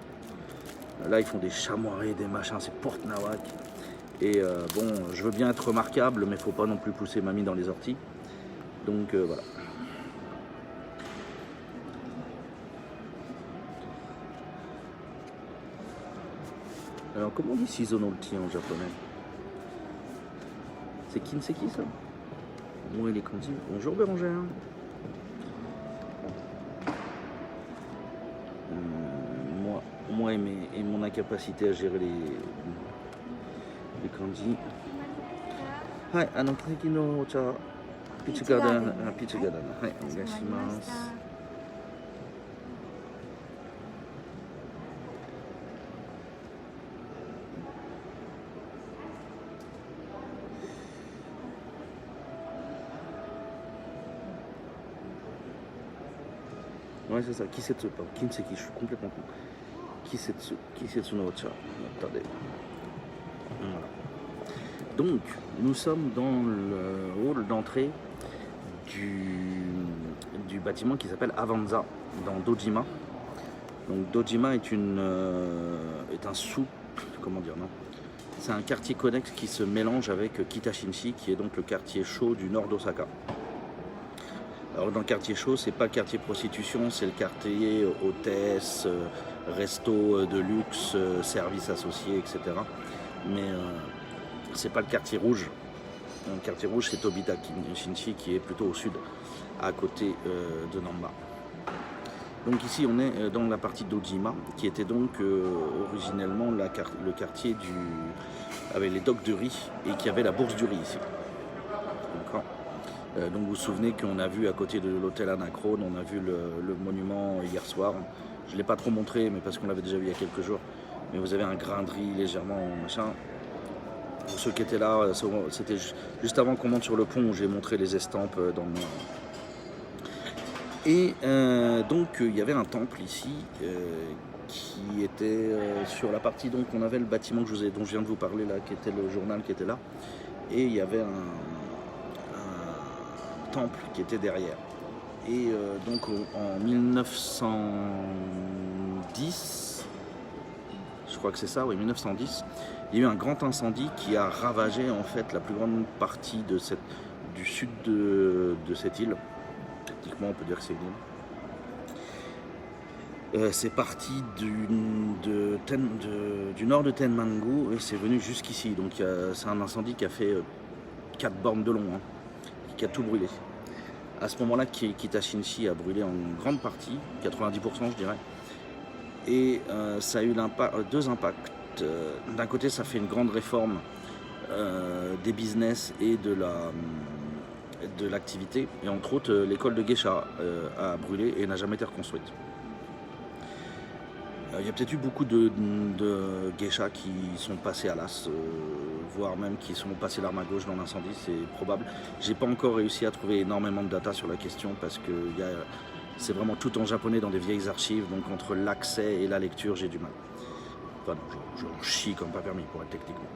Là, ils font des chamoirés, des machins, c'est porte nawak. Et bon, je veux bien être remarquable, mais il ne faut pas non plus pousser mamie dans les orties. Donc voilà. Alors, comment on dit seasonalty en japonais? C'est kinseki, ça? Moi, il est kanji. Bonjour, Bérangère. Moi et mon incapacité à gérer les kanji. Hai, kaneki no ocha, peach garden, hai, onegaishimasu. Ouais, c'est ça, Kisetsu, pas Kinseki, je suis complètement con. Kisetsu no Ocha. Attendez. Voilà. Donc, nous sommes dans le hall d'entrée du bâtiment qui s'appelle Avanza, dans Dojima. Donc, Dojima est un comment dire, non? C'est un quartier connexe qui se mélange avec Kitashinshi, qui est donc le quartier chaud du nord d'Osaka. Alors dans le quartier chaud, c'est pas le quartier prostitution, c'est le quartier hôtesse, resto de luxe, services associés, etc. Mais c'est pas le quartier rouge. Le quartier rouge, c'est Tobita Shinchi qui est plutôt au sud, à côté de Namba. Donc ici, on est dans la partie d'Ojima, qui était donc originellement le quartier avec les docks de riz et qui avait la bourse du riz ici. Donc vous vous souvenez qu'on a vu à côté de l'hôtel Anachrone, on a vu le monument hier soir. Je ne l'ai pas trop montré, mais parce qu'on l'avait déjà vu il y a quelques jours. Mais vous avez un grain de riz légèrement machin. Pour ceux qui étaient là, c'était juste avant qu'on monte sur le pont où j'ai montré les estampes dans le... Et donc il y avait un temple ici qui était sur la partie, donc on avait le bâtiment dont je viens de vous parler là, qui était le journal qui était là. Et il y avait un temple qui était derrière. Et donc en 1910, je crois que c'est ça, oui, 1910, il y a eu un grand incendie qui a ravagé en fait la plus grande partie du sud de cette île. Techniquement, on peut dire que c'est une île. C'est parti du nord de Tenmangu et c'est venu jusqu'ici. Donc c'est un incendie qui a fait 4 bornes de long, hein, qui a tout brûlé. À ce moment-là, Kita-Shinchi a brûlé en grande partie, 90% je dirais. Et ça a eu deux impacts. D'un côté, ça fait une grande réforme des business et de l'activité. Et entre autres, l'école de geisha a brûlé et n'a jamais été reconstruite. Il y a peut-être eu beaucoup de geishas qui sont passés à l'as, voire même qui sont passés l'arme à gauche dans l'incendie, c'est probable. J'ai pas encore réussi à trouver énormément de data sur la question parce que c'est vraiment tout en japonais dans des vieilles archives, donc entre l'accès et la lecture, j'ai du mal. Enfin, je chie comme pas permis pour être techniquement,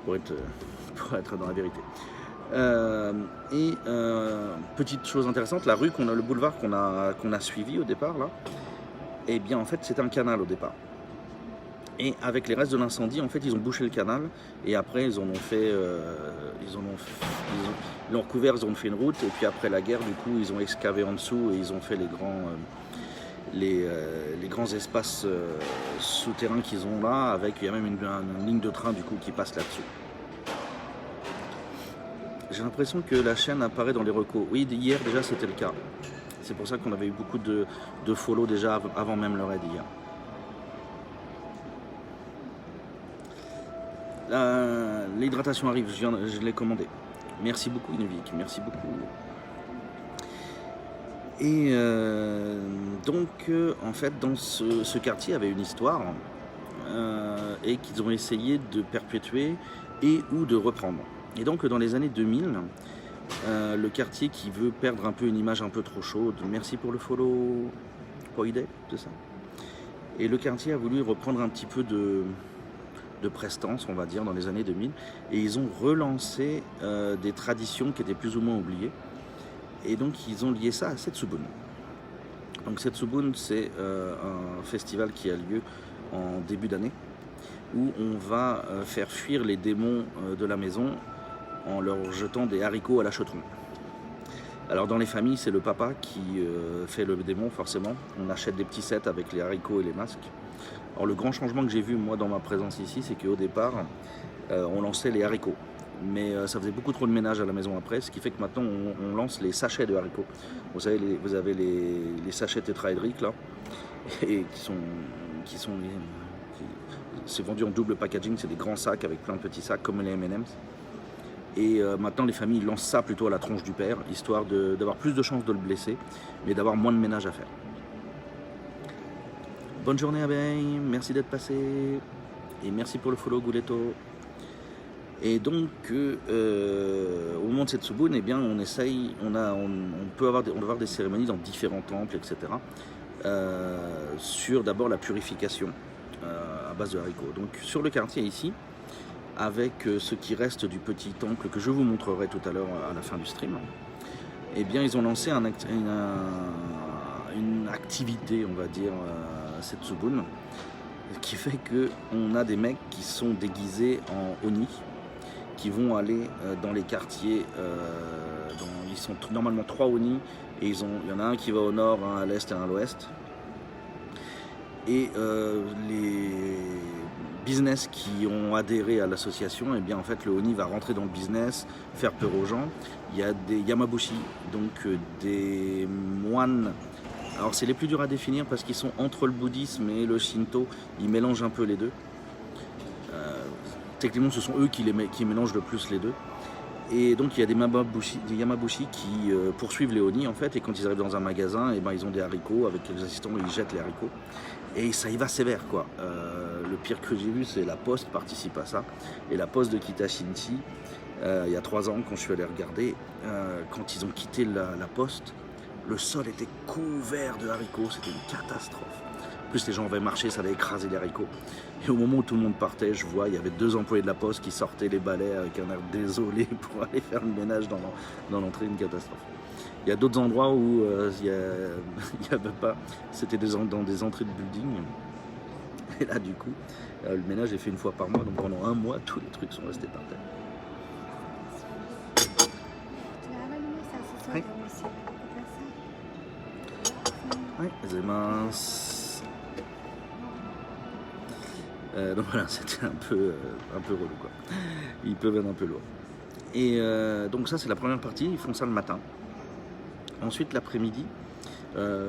pour être dans la vérité. Petite chose intéressante, la rue le boulevard qu'on a suivi au départ là, eh bien en fait c'était un canal au départ. Et avec les restes de l'incendie, en fait ils ont bouché le canal et après ils l'ont recouvert, ils ont fait une route et puis après la guerre du coup ils ont excavé en dessous et ils ont fait les grands espaces souterrains qu'ils ont là, il y a même une ligne de train du coup qui passe là-dessous. J'ai l'impression que la chaîne apparaît dans les recos. Oui, hier déjà c'était le cas. C'est pour ça qu'on avait eu beaucoup de follow déjà avant même le raid hier. L'hydratation arrive, je l'ai commandé. Merci beaucoup Inuvik, merci beaucoup. Et donc en fait dans ce quartier avait une histoire et qu'ils ont essayé de perpétuer et ou de reprendre. Et donc dans les années 2000, le quartier qui veut perdre un peu une image un peu trop chaude, merci pour le follow, Poide, c'est ça. Et le quartier a voulu reprendre un petit peu de prestance, on va dire, dans les années 2000, et ils ont relancé des traditions qui étaient plus ou moins oubliées, et donc ils ont lié ça à Setsubun. Donc Setsubun, c'est un festival qui a lieu en début d'année, où on va faire fuir les démons de la maison en leur jetant des haricots à la chaudron. Alors dans les familles, c'est le papa qui fait le démon forcément. On achète des petits sets avec les haricots et les masques. Alors le grand changement que j'ai vu moi dans ma présence ici, c'est qu'au départ, on lançait les haricots. Mais ça faisait beaucoup trop de ménage à la maison après, ce qui fait que maintenant on lance les sachets de haricots. Vous savez, vous avez les sachets tétraédriques là, et c'est vendu en double packaging, c'est des grands sacs avec plein de petits sacs comme les M&M's. Et maintenant les familles lancent ça plutôt à la tronche du père, histoire d'avoir plus de chances de le blesser, mais d'avoir moins de ménage à faire. Bonne journée abeille, merci d'être passé, et merci pour le follow Gouletto. Et donc au moment de Setsubun, eh bien on peut avoir des cérémonies dans différents temples, etc. Sur d'abord la purification à base de haricots. Donc sur le quartier ici, avec ce qui reste du petit temple que je vous montrerai tout à l'heure à la fin du stream, eh bien ils ont lancé une activité, on va dire, Setsubun, qui fait qu'on a des mecs qui sont déguisés en Oni, qui vont aller dans les quartiers, ils sont normalement 3 Oni, et il y en a un qui va au nord, un à l'est et un à l'ouest. Et les business qui ont adhéré à l'association, et bien en fait le Oni va rentrer dans le business, faire peur aux gens. Il y a des Yamabushi, donc des moines. Alors c'est les plus durs à définir parce qu'ils sont entre le bouddhisme et le shinto, ils mélangent un peu les deux. Techniquement ce sont eux qui mélangent le plus les deux. Et donc il y a des Yamabushi qui poursuivent les Oni en fait, et quand ils arrivent dans un magasin, et ben, ils ont des haricots, avec les assistants ils jettent les haricots. Et ça y va sévère quoi. Le pire que j'ai vu c'est la Poste participe à ça. Et la Poste de Kitashinchi, il y a 3 ans quand je suis allé regarder, quand ils ont quitté la Poste, le sol était couvert de haricots, c'était une catastrophe. En plus les gens avaient marché, ça avait écrasé les haricots. Et au moment où tout le monde partait, je vois, il y avait 2 employés de la Poste qui sortaient les balais avec un air désolé pour aller faire le ménage dans l'entrée, une catastrophe. Il y a d'autres endroits où il y avait pas, c'était dans des entrées de building. Et là du coup, le ménage est fait une fois par mois, donc pendant 1 mois, tous les trucs sont restés par terre. Oui. Oui, les minces. Donc voilà, c'était un peu relou quoi. Ils peuvent être un peu lourds. Et donc ça c'est la première partie, ils font ça le matin. Ensuite l'après-midi,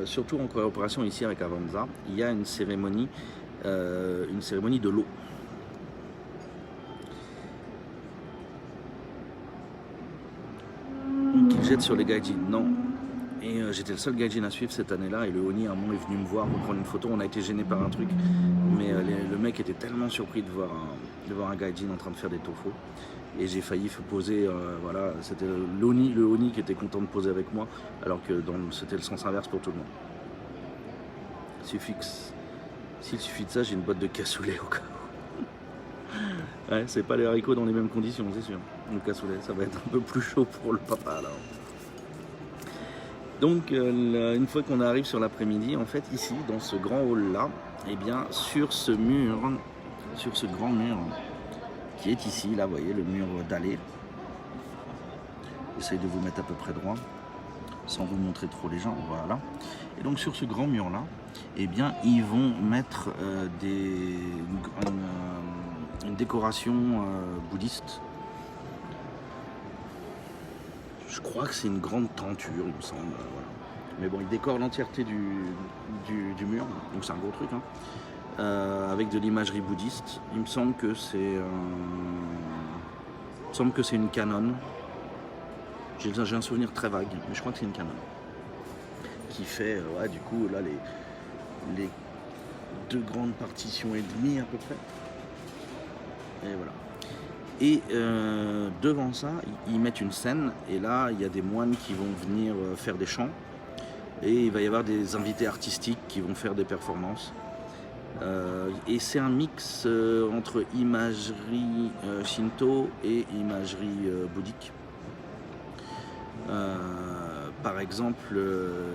surtout en coopération ici avec Avanza, il y a une cérémonie de l'eau. Qu'ils jettent sur les gaijins. Non. Et j'étais le seul gaijin à suivre cette année-là, et le Oni à un moment est venu me voir pour prendre une photo. On a été gêné par un truc, mais le mec était tellement surpris de voir un gaijin en train de faire des tofu. Et j'ai failli poser, voilà, c'était le Oni qui était content de poser avec moi, alors que c'était le sens inverse pour tout le monde. S'il suffit de ça, j'ai une boîte de cassoulet au cas où. Ouais, c'est pas les haricots dans les mêmes conditions, c'est sûr. Le cassoulet, ça va être un peu plus chaud pour le papa alors. Donc une fois qu'on arrive sur l'après-midi, en fait ici, dans ce grand hall là, et bien sur ce grand mur qui est ici, là vous voyez le mur dallé. J'essaye de vous mettre à peu près droit, sans vous montrer trop les gens, voilà. Et donc sur ce grand mur là, eh bien ils vont mettre une décoration bouddhiste. Je crois que c'est une grande tenture, il me semble. Voilà. Mais bon, ils décorent l'entièreté du mur, donc c'est un gros truc. Hein, avec de l'imagerie bouddhiste. Il me semble que c'est une Canon. J'ai un souvenir très vague, mais je crois que c'est une Canon. Qui fait, ouais, du coup, là, les 2 grandes partitions et demie à peu près. Et voilà. Et devant ça, ils mettent une scène, et là, il y a des moines qui vont venir faire des chants, et il va y avoir des invités artistiques qui vont faire des performances. Et c'est un mix entre imagerie shinto et imagerie bouddhique. Par exemple,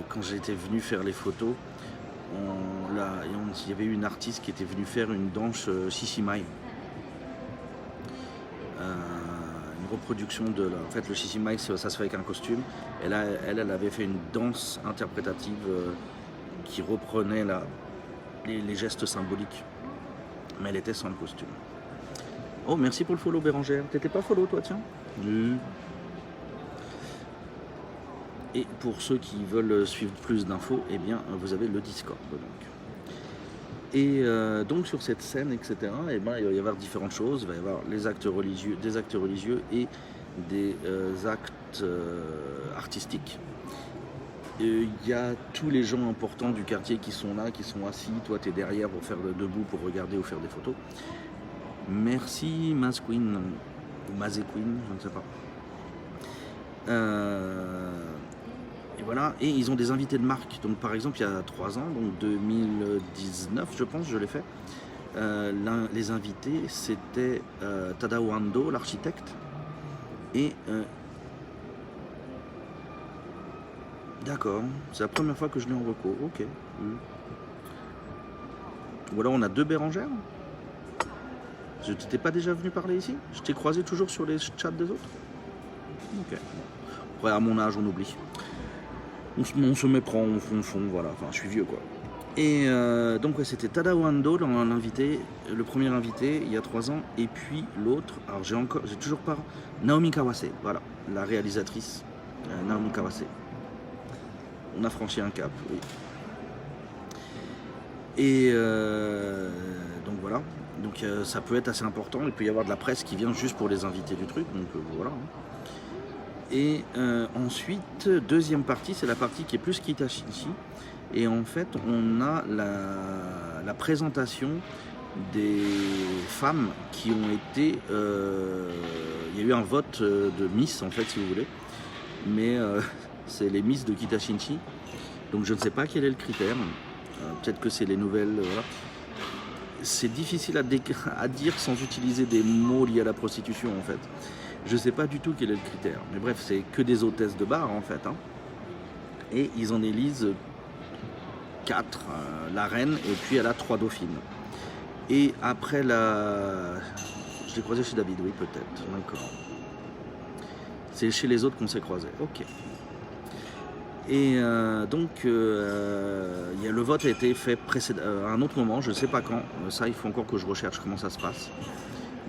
quand j'étais venu faire les photos, il y avait eu une artiste qui était venue faire une danse shishimai. Une reproduction en fait le shishimai ça se fait avec un costume, et là elle avait fait une danse interprétative qui reprenait les gestes symboliques, mais elle était sans le costume. Oh, merci pour le follow Bérangère, t'étais pas follow toi, tiens. Et pour ceux qui veulent suivre plus d'infos, eh bien vous avez le Discord donc. Et donc sur cette scène, etc., eh ben, il va y avoir différentes choses. Il va y avoir des actes religieux et des actes artistiques. Il y a tous les gens importants du quartier qui sont là, qui sont assis. Toi, tu es derrière pour faire debout, pour regarder ou faire des photos. Merci Mazqueen, ou Mazequeen, je ne sais pas. Et voilà, et ils ont des invités de marque. Donc par exemple, il y a 3 ans, donc 2019, je pense, je l'ai fait. Les invités, c'était Tadao Ando, l'architecte, et d'accord, c'est la première fois que je l'ai en recours, ok. Ou alors on a 2 Bérangères. Je t'étais pas déjà venu parler ici? Je t'ai croisé toujours sur les chats des autres? Ok. Après, à mon âge, on oublie. On se méprend, on fond, voilà. Enfin, je suis vieux, quoi. Et donc, ouais, c'était Tadao Ando, l'invité, le premier invité, il y a 3 ans. Et puis l'autre, alors j'ai toujours pas... Naomi Kawase, voilà, la réalisatrice. Naomi Kawase. On a franchi un cap, oui. Et donc voilà, donc ça peut être assez important, il peut y avoir de la presse qui vient juste pour les invités du truc, donc voilà. Et ensuite, deuxième partie, c'est la partie qui est plus Kitashinshi, et en fait on a la présentation des femmes qui ont été... il y a eu un vote de Miss en fait si vous voulez, mais c'est les Miss de Kitashinshi, donc je ne sais pas quel est le critère. Peut-être que c'est les nouvelles. Voilà. C'est difficile à dire sans utiliser des mots liés à la prostitution en fait. Je ne sais pas du tout quel est le critère. Mais bref, c'est que des hôtesses de bar en fait. Hein. Et ils en élisent 4. La reine et puis elle a 3 dauphines. Et après la... Je l'ai croisé chez David, oui peut-être. D'accord. C'est chez les autres qu'on s'est croisés. Ok. Et donc, le vote a été fait à un autre moment, je ne sais pas quand. Ça, il faut encore que je recherche comment ça se passe.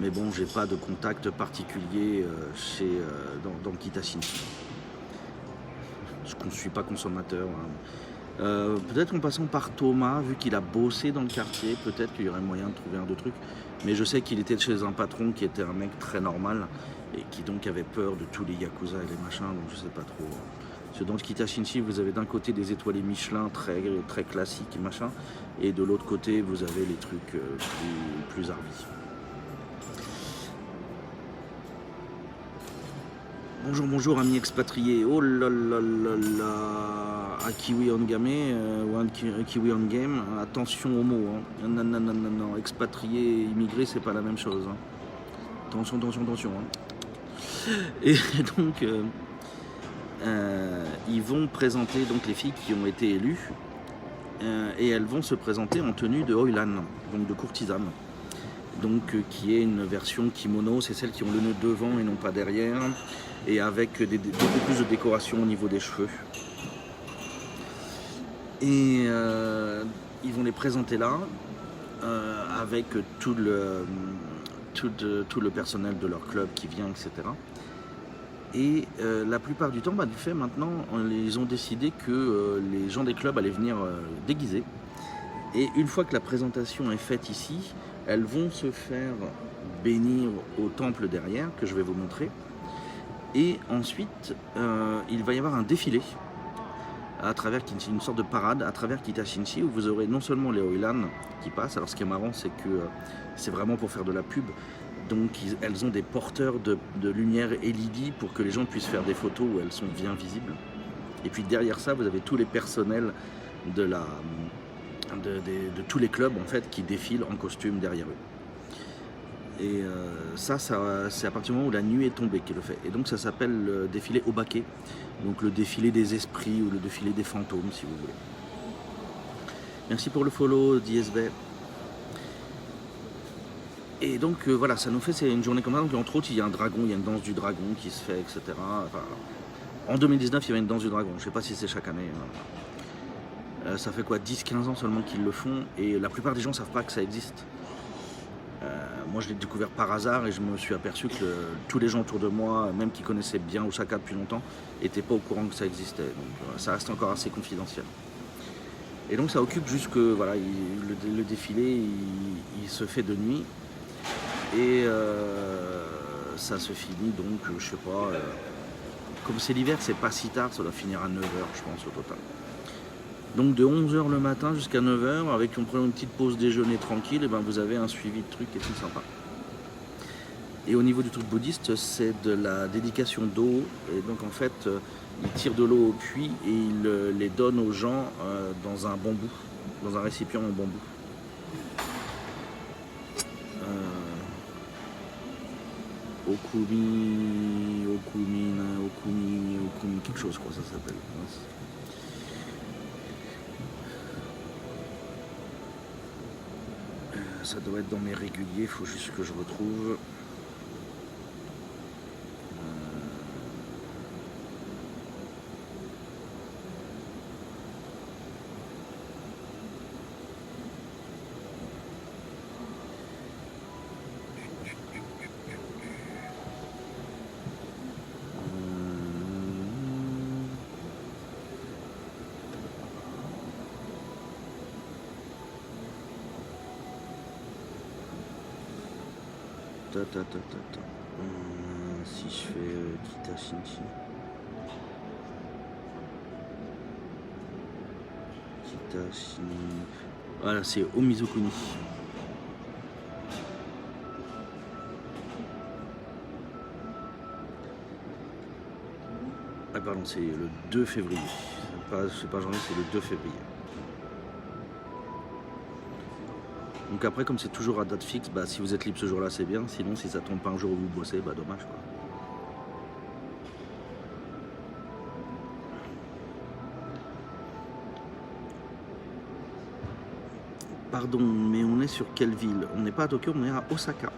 Mais bon, j'ai pas de contact particulier dans le Kitashinshi. Je ne suis pas consommateur. Hein. Peut-être en passant par Thomas, vu qu'il a bossé dans le quartier, peut-être qu'il y aurait moyen de trouver un deux trucs. Mais je sais qu'il était chez un patron qui était un mec très normal et qui donc avait peur de tous les yakuza et les machins, donc je sais pas trop. Dans le Kitashinshi, vous avez d'un côté des étoilés Michelin très, très classiques et machin, et de l'autre côté, vous avez les trucs plus arvis. Bonjour, bonjour, amis expatriés. Oh là là là là. À Kiwi on Game, ou à Kiwi on Game, attention aux mots. Hein. Non, non, non, non, non. Expatriés, immigrés, c'est pas la même chose. Hein. Attention, attention, attention. Hein. Et donc... ils vont présenter donc les filles qui ont été élues et elles vont se présenter en tenue de Oilan, donc de courtisane, donc qui est une version kimono, c'est celles qui ont le nœud devant et non pas derrière, et avec beaucoup plus de décoration au niveau des cheveux. Et ils vont les présenter là avec tout le personnel de leur club qui vient, etc. Et la plupart du temps, du fait maintenant, ils ont décidé que les gens des clubs allaient venir déguisés. Et une fois que la présentation est faite ici, elles vont se faire bénir au temple derrière, que je vais vous montrer. Et ensuite, il va y avoir un défilé, à travers une sorte de parade, à travers Kitashinshi, où vous aurez non seulement les Oilan qui passent. Alors ce qui est marrant, c'est que c'est vraiment pour faire de la pub. Donc elles ont des porteurs de lumière LED pour que les gens puissent faire des photos où elles sont bien visibles. Et puis derrière ça, vous avez tous les personnels de tous les clubs en fait qui défilent en costume derrière eux. Et ça c'est à partir du moment où la nuit est tombée qu'il le fait. Et donc ça s'appelle le défilé Obake, donc le défilé des esprits ou le défilé des fantômes si vous voulez. Merci pour le follow, DSB. Et donc voilà, ça nous fait, c'est une journée comme ça. Donc entre autres, il y a un dragon, il y a une danse du dragon qui se fait, etc. Enfin, en 2019, il y avait une danse du dragon. Je ne sais pas si c'est chaque année. Ça fait quoi, 10-15 ans seulement qu'ils le font. Et la plupart des gens ne savent pas que ça existe. Moi, je l'ai découvert par hasard et je me suis aperçu que tous les gens autour de moi, même qui connaissaient bien Osaka depuis longtemps, n'étaient pas au courant que ça existait. Donc ça reste encore assez confidentiel. Et donc ça occupe jusque, voilà, le défilé, il se fait de nuit. Et ça se finit donc, je sais pas, comme c'est l'hiver, c'est pas si tard, ça doit finir à 9h je pense au total. Donc de 11h le matin jusqu'à 9h, avec on prend une petite pause déjeuner tranquille, et ben vous avez un suivi de trucs et tout sympa. Et au niveau du truc bouddhiste, c'est de la dédication d'eau, et donc en fait, ils tirent de l'eau au puits et ils les donnent aux gens dans un bambou, dans un récipient en bambou. Okumi, quelque chose, quoi, ça s'appelle. Ça doit être dans mes réguliers, il faut juste que je retrouve. Si je fais Kita-Shinchi. Voilà, c'est Omizukuni. Ah pardon, c'est le 2 février. C'est pas janvier, c'est le 2 février. Donc après, comme c'est toujours à date fixe, bah, si vous êtes libre ce jour-là, c'est bien. Sinon, si ça tombe pas un jour où vous bossez, bah dommage quoi. Pardon, mais on est sur quelle ville? On n'est pas à Tokyo, on est à Osaka.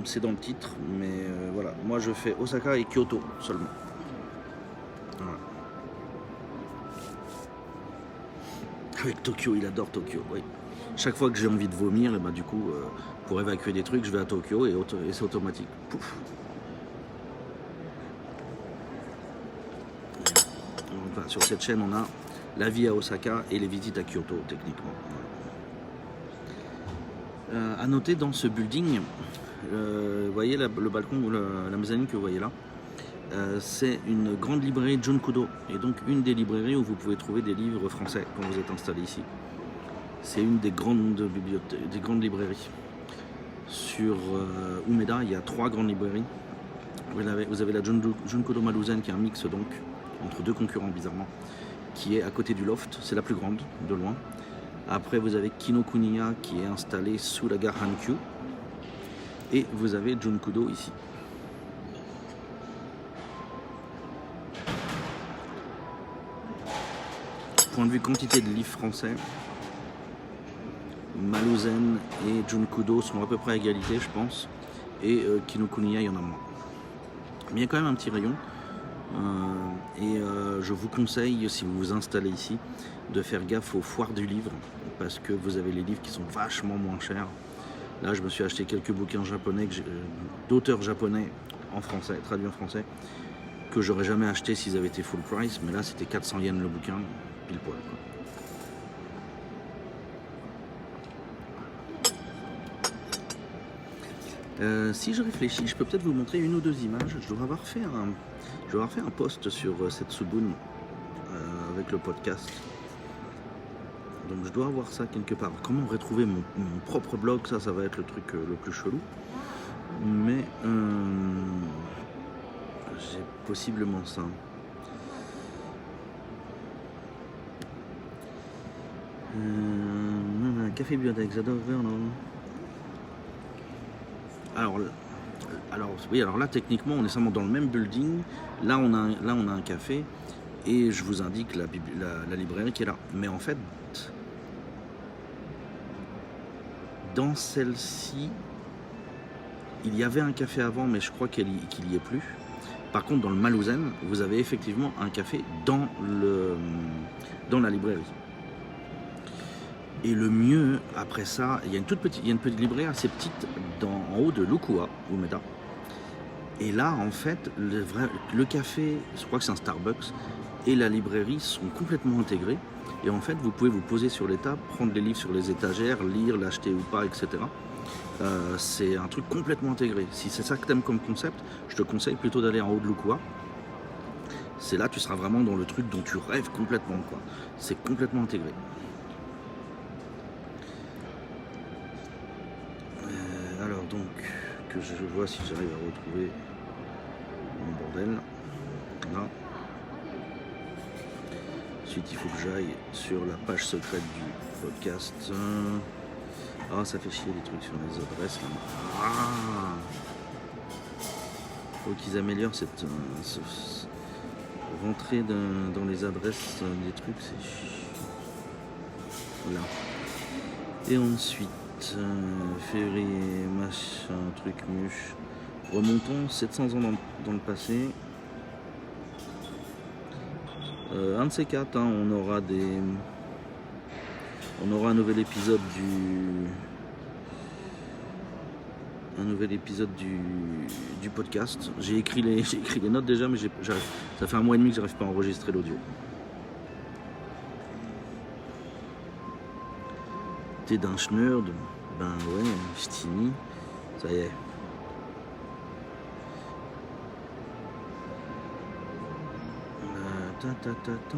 C'est dans le titre, mais voilà. Moi, je fais Osaka et Kyoto seulement. Voilà. Avec Tokyo, il adore Tokyo, oui. Chaque fois que j'ai envie de vomir, et bah, du coup, pour évacuer des trucs, je vais à Tokyo et c'est automatique. Pouf. Enfin, sur cette chaîne, on a la vie à Osaka et les visites à Kyoto, techniquement. À noter dans ce building, vous voyez le balcon ou la mezzanine que vous voyez là, c'est une grande librairie Junkudo, et donc une des librairies où vous pouvez trouver des livres français quand vous êtes installé ici. C'est une des grandes bibliothèques, des grandes librairies. Sur Umeda, il y a 3 grandes librairies. Vous avez la Junkudo Maruzen qui est un mix donc entre 2 concurrents bizarrement, qui est à côté du loft, c'est la plus grande de loin. Après vous avez Kinokuniya qui est installé sous la gare Hankyu, et vous avez Junkudo ici. Point de vue quantité de livres français, Maruzen et Junkudo sont à peu près à égalité je pense, et Kinokuniya il y en a moins. Mais il y a quand même un petit rayon. Je vous conseille, si vous vous installez ici, de faire gaffe aux foires du livre, parce que vous avez les livres qui sont vachement moins chers. Là, je me suis acheté quelques bouquins japonais, d'auteurs japonais en français, traduits en français, que j'aurais jamais acheté s'ils avaient été full price, mais là c'était 400 yens le bouquin, pile poil quoi. Si je réfléchis, je peux peut-être vous montrer une ou 2 images. Je dois avoir fait un post sur cette Subun avec le podcast. Donc je dois avoir ça quelque part. Comment retrouver mon propre blog, ça va être le truc le plus chelou. Mais j'ai possiblement ça. Café Biotech, j'adore Vernon. Alors là techniquement on est seulement dans le même building. Là on a un café et je vous indique la librairie qui est là. Mais en fait, dans celle-ci, il y avait un café avant, mais je crois qu'il n'y est plus. Par contre, dans le Maruzen, vous avez effectivement un café dans la librairie. Et le mieux, après ça, il y a une petite librairie assez petite en haut de Lukua, Umeda. Et là, en fait, le café, je crois que c'est un Starbucks, et la librairie sont complètement intégrés. Et en fait, vous pouvez vous poser sur les tables, prendre les livres sur les étagères, lire, l'acheter ou pas, etc. C'est un truc complètement intégré. Si c'est ça que tu aimes comme concept, je te conseille plutôt d'aller en haut de Lukua. C'est là, tu seras vraiment dans le truc dont tu rêves complètement, quoi. C'est complètement intégré. Alors donc, que je vois si j'arrive à retrouver mon bordel. Là. Ensuite, il faut que j'aille sur la page secrète du podcast. Ah, ça fait chier les trucs sur les adresses là. Ah, faut qu'ils améliorent cette rentrée dans les adresses des trucs, c'est chiant. Là. Et ensuite, février, machin, truc muche. Remontons 700 ans dans le passé. Un de ces 4, hein, on aura un nouvel épisode du podcast. J'ai écrit les notes déjà, mais ça fait 1 mois et demi que j'arrive pas à enregistrer l'audio. T'es d'un schnurd? Ben ouais, Stini, ça y est. Ta ta ta ta.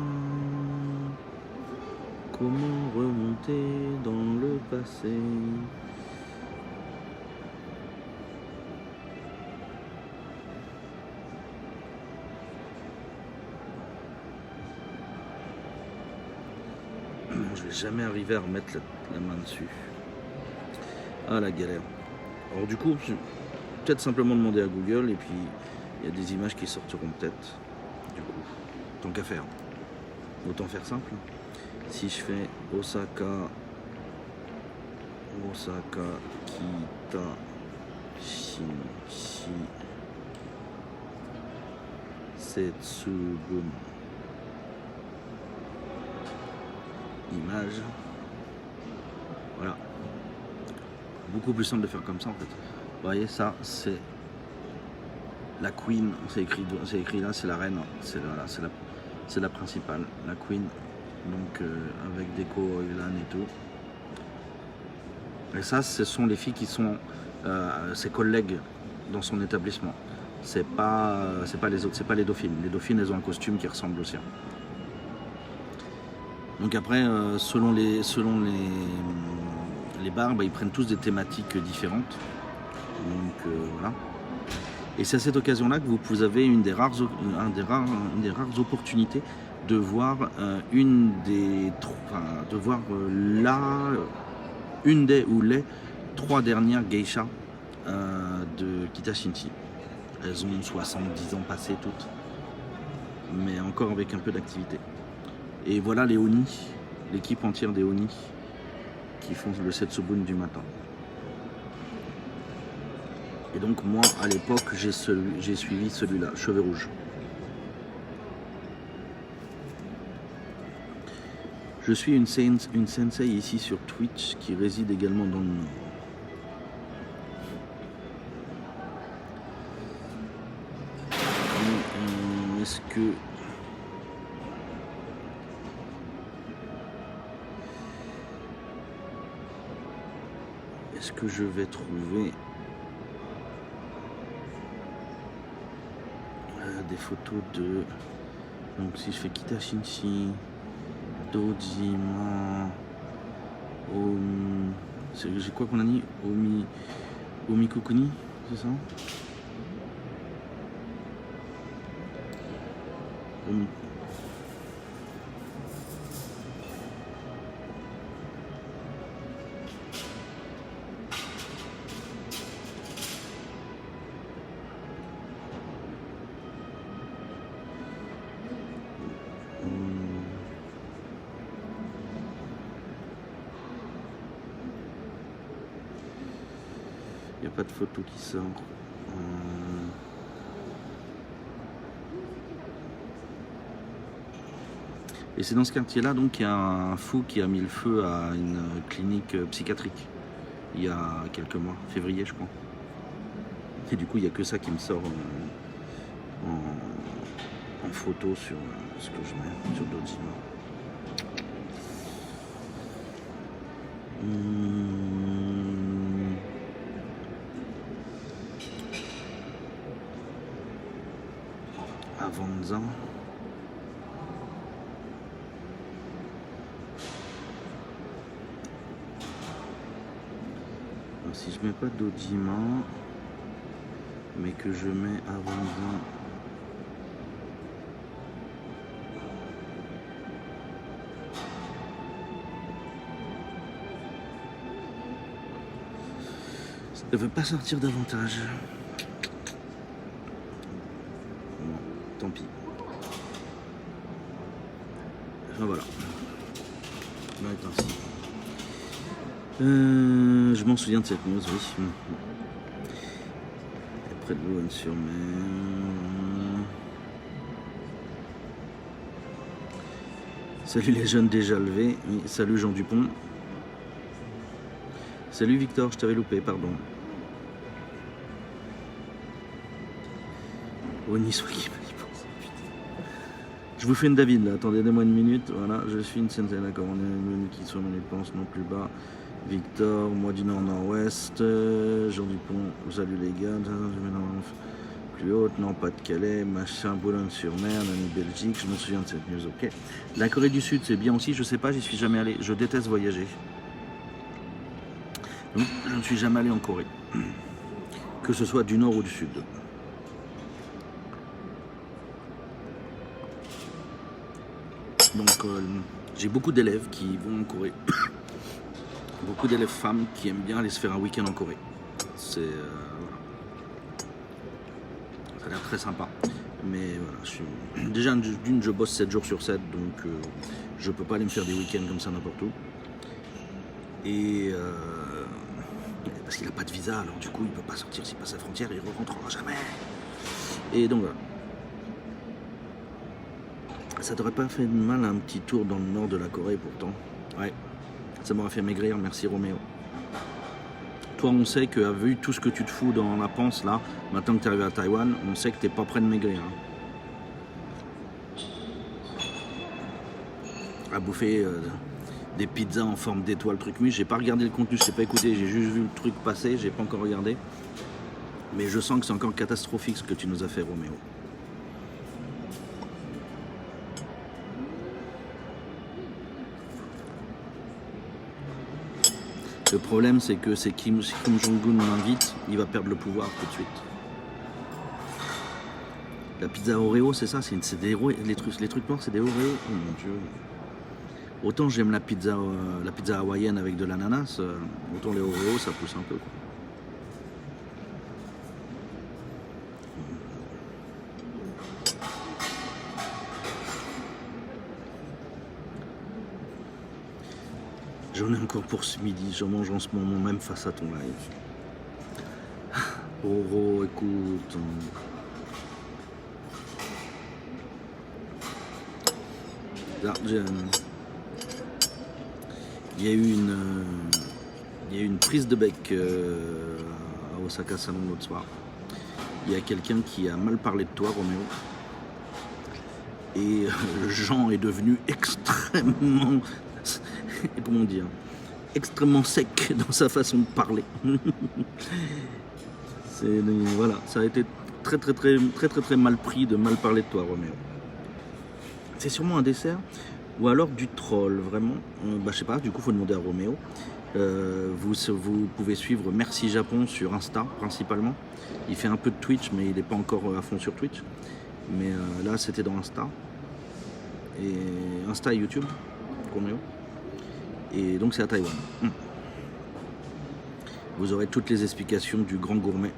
Comment remonter dans le passé? Je vais jamais arriver à remettre la main dessus. Ah la galère. Alors du coup, peut-être simplement demander à Google et puis il y a des images qui sortiront peut-être. Du coup, tant qu'à faire. Autant faire simple. Si je fais Osaka, Kita, Shinchi, Setsubun, image, voilà. Beaucoup plus simple de faire comme ça en fait. Vous voyez, ça c'est la queen, c'est écrit là, c'est la reine, c'est la principale, la queen. Donc avec déco Elan et tout. Et ça, ce sont les filles qui sont ses collègues dans son établissement. C'est pas les autres, c'est pas les dauphines. Les dauphines, elles ont un costume qui ressemble au sien. Donc après, selon les bars, bah, ils prennent tous des thématiques différentes. Donc voilà. Et c'est à cette occasion-là que vous avez une des rares opportunités de voir une des trois dernières geishas de Kita Shinchi. Elles ont 70 ans passés toutes, mais encore avec un peu d'activité. Et voilà les Oni, l'équipe entière des Oni qui font le Setsubun du matin. Et donc moi à l'époque j'ai suivi celui-là, cheveux rouges. Je suis une sensei ici sur Twitch qui réside également dans le Nord. Est-ce que je vais trouver des photos de... Donc si je fais Kita Shinchi, Dojima, j'ai quoi qu'on a dit? Omikokuni, c'est ça? Il n'y a pas de photo qui sort. Et c'est dans ce quartier-là donc qu'il y a un fou qui a mis le feu à une clinique psychiatrique il y a quelques mois, février je crois. Et du coup il n'y a que ça qui me sort en photo sur ce que je mets sur Dojima. Avanza. Alors, si je mets pas Dojima, mais que je mets Avanza. Ça ne veut pas sortir davantage. Bon, tant pis. Enfin, voilà. On va être ainsi. Je m'en souviens de cette news, oui. Près de Boulogne-sur-Mer. Salut les jeunes déjà levés. Oui, salut Jean Dupont. Salut Victor, je t'avais loupé, pardon. Oni soit qui m'a dit pour ça, putain. Je vous fais une David là, attendez, donnez-moi une minute. Voilà, je suis une sensei, d'accord. On est une qui soit mes dépenses non plus bas. Victor, moi du Nord-Nord-Ouest, Jean Dupont, salut les gars, plus haute, non, pas de Calais, machin, Boulogne-sur-Mer, Nani Belgique, je me souviens de cette news, ok. La Corée du Sud, c'est bien aussi, je sais pas, j'y suis jamais allé, je déteste voyager. Donc, je ne suis jamais allé en Corée, que ce soit du Nord ou du Sud. Donc, j'ai beaucoup d'élèves qui vont en Corée. Beaucoup d'élèves femmes qui aiment bien aller se faire un week-end en Corée. C'est ça a l'air très sympa. Mais voilà, déjà d'une, je bosse 7 jours sur 7, donc je peux pas aller me faire des week-ends comme ça n'importe où. Et parce qu'il n'a pas de visa, alors du coup il peut pas sortir s'il passe la frontière, il ne rentrera jamais. Et donc voilà. Ça t'aurait pas fait de mal un petit tour dans le nord de la Corée pourtant. Ouais. Ça m'aurait fait maigrir, merci Roméo. Toi, on sait que, vu tout ce que tu te fous dans la panse, là, maintenant que tu es arrivé à Taïwan, on sait que tu n'es pas prêt de maigrir. Hein. À bouffer des pizzas en forme d'étoile, truc mûche. J'ai pas regardé le contenu, je n'ai pas écouté, j'ai juste vu le truc passer, j'ai pas encore regardé. Mais je sens que c'est encore catastrophique ce que tu nous as fait, Roméo. Le problème, c'est que si Kim Jong-un m'invite, il va perdre le pouvoir tout de suite. La pizza Oreo, c'est ça, c'est des les trucs noirs, c'est des Oreo. Oh mon Dieu. Autant j'aime la pizza hawaïenne avec de l'ananas, autant les Oreos, ça pousse un peu, quoi. J'en ai encore pour ce midi, j'en mange en ce moment même face à ton live. Oro, écoute. Là, il y a eu une prise de bec à Osaka Salon l'autre soir. Il y a quelqu'un qui a mal parlé de toi, Roméo. Et Jean est devenu extrêmement... comment dire, extrêmement sec dans sa façon de parler. Voilà, ça a été très mal pris de mal parler de toi, Roméo. C'est sûrement un dessert ou alors du troll, vraiment. Je sais pas, du coup, faut demander à Roméo. Vous pouvez suivre Merci Japon sur Insta principalement. Il fait un peu de Twitch, mais il n'est pas encore à fond sur Twitch. Mais là, c'était dans Insta. Et Insta et YouTube, Roméo. Et donc c'est à Taïwan. Vous aurez toutes les explications du grand gourmet.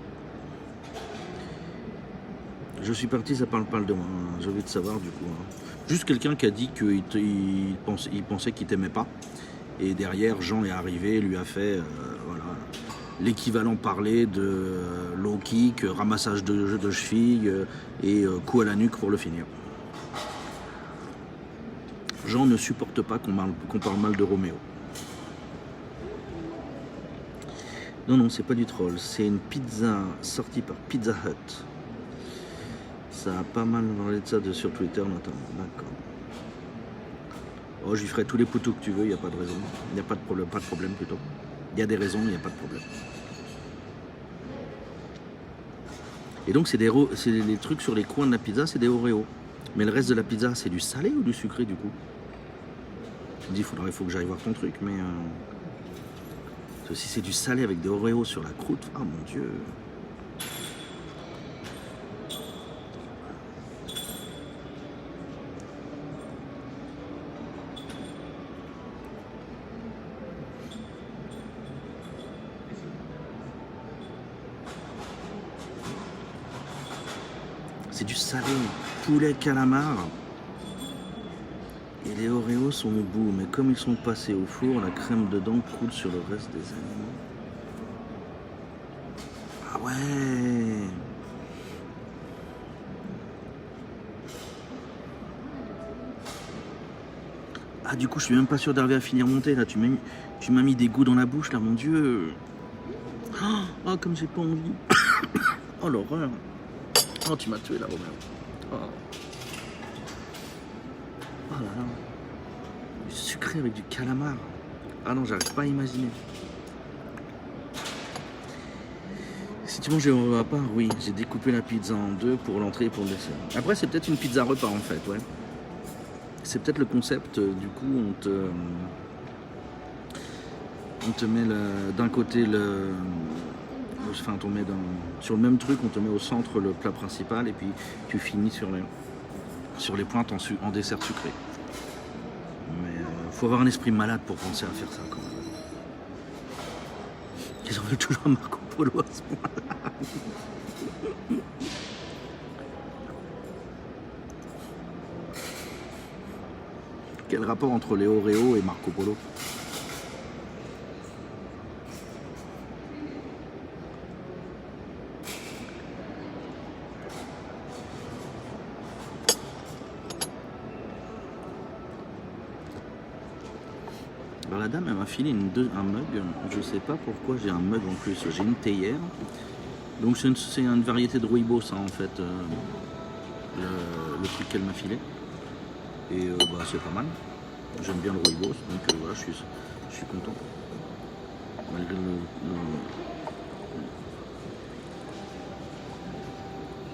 Je suis parti, ça parle de moi. J'ai envie de savoir du coup. Juste quelqu'un qui a dit qu'il pensait qu'il t'aimait pas. Et derrière, Jean est arrivé, lui a fait voilà, l'équivalent parlé de low kick, ramassage de chevilles et coup à la nuque pour le finir. Jean ne supporte pas qu'on parle mal de Roméo. Non, c'est pas du troll, c'est une pizza sortie par Pizza Hut. Ça a pas mal parlé de ça sur Twitter notamment, d'accord. Oh, j'y ferai tous les poutous que tu veux, il n'y a pas de raison. Il n'y a pas de problème plutôt. Il y a des raisons, il n'y a pas de problème. Et donc c'est les trucs sur les coins de la pizza, c'est des Oreos. Mais le reste de la pizza, c'est du salé ou du sucré du coup? Je me dis, il faut que j'aille voir ton truc, mais... si c'est du salé avec des Oreos sur la croûte, ah mon Dieu. C'est du salé, poulet calamar. Et les Oreos sont au bout, mais comme ils sont passés au four, la crème dedans coule sur le reste des aliments. Ah ouais. Ah du coup je suis même pas sûr d'arriver à finir mon thé là, tu m'as mis des goûts dans la bouche là, mon Dieu. Oh comme j'ai pas envie. Oh l'horreur. Oh tu m'as tué là, Romain. Oh là là. Du sucré avec du calamar. Ah non, j'arrive pas à imaginer. Si tu manges à part, oui, j'ai découpé la pizza en deux pour l'entrée et pour le dessert. Après, c'est peut-être une pizza repas en fait, ouais. C'est peut-être le concept, du coup, on te met d'un côté enfin, on te met sur le même truc, on te met au centre le plat principal et puis tu finis sur les pointes en dessert sucré. Mais faut avoir un esprit malade pour penser à faire ça quand même. Ils en veulent toujours un Marco Polo à ce point-là. Quel rapport entre les Oreo et Marco Polo? Alors la dame elle m'a filé un mug, je sais pas pourquoi j'ai un mug en plus, j'ai une théière. Donc c'est une variété de rooibos ça en fait, le truc qu'elle m'a filé. Et bah, c'est pas mal, j'aime bien le rooibos, donc voilà, je suis content.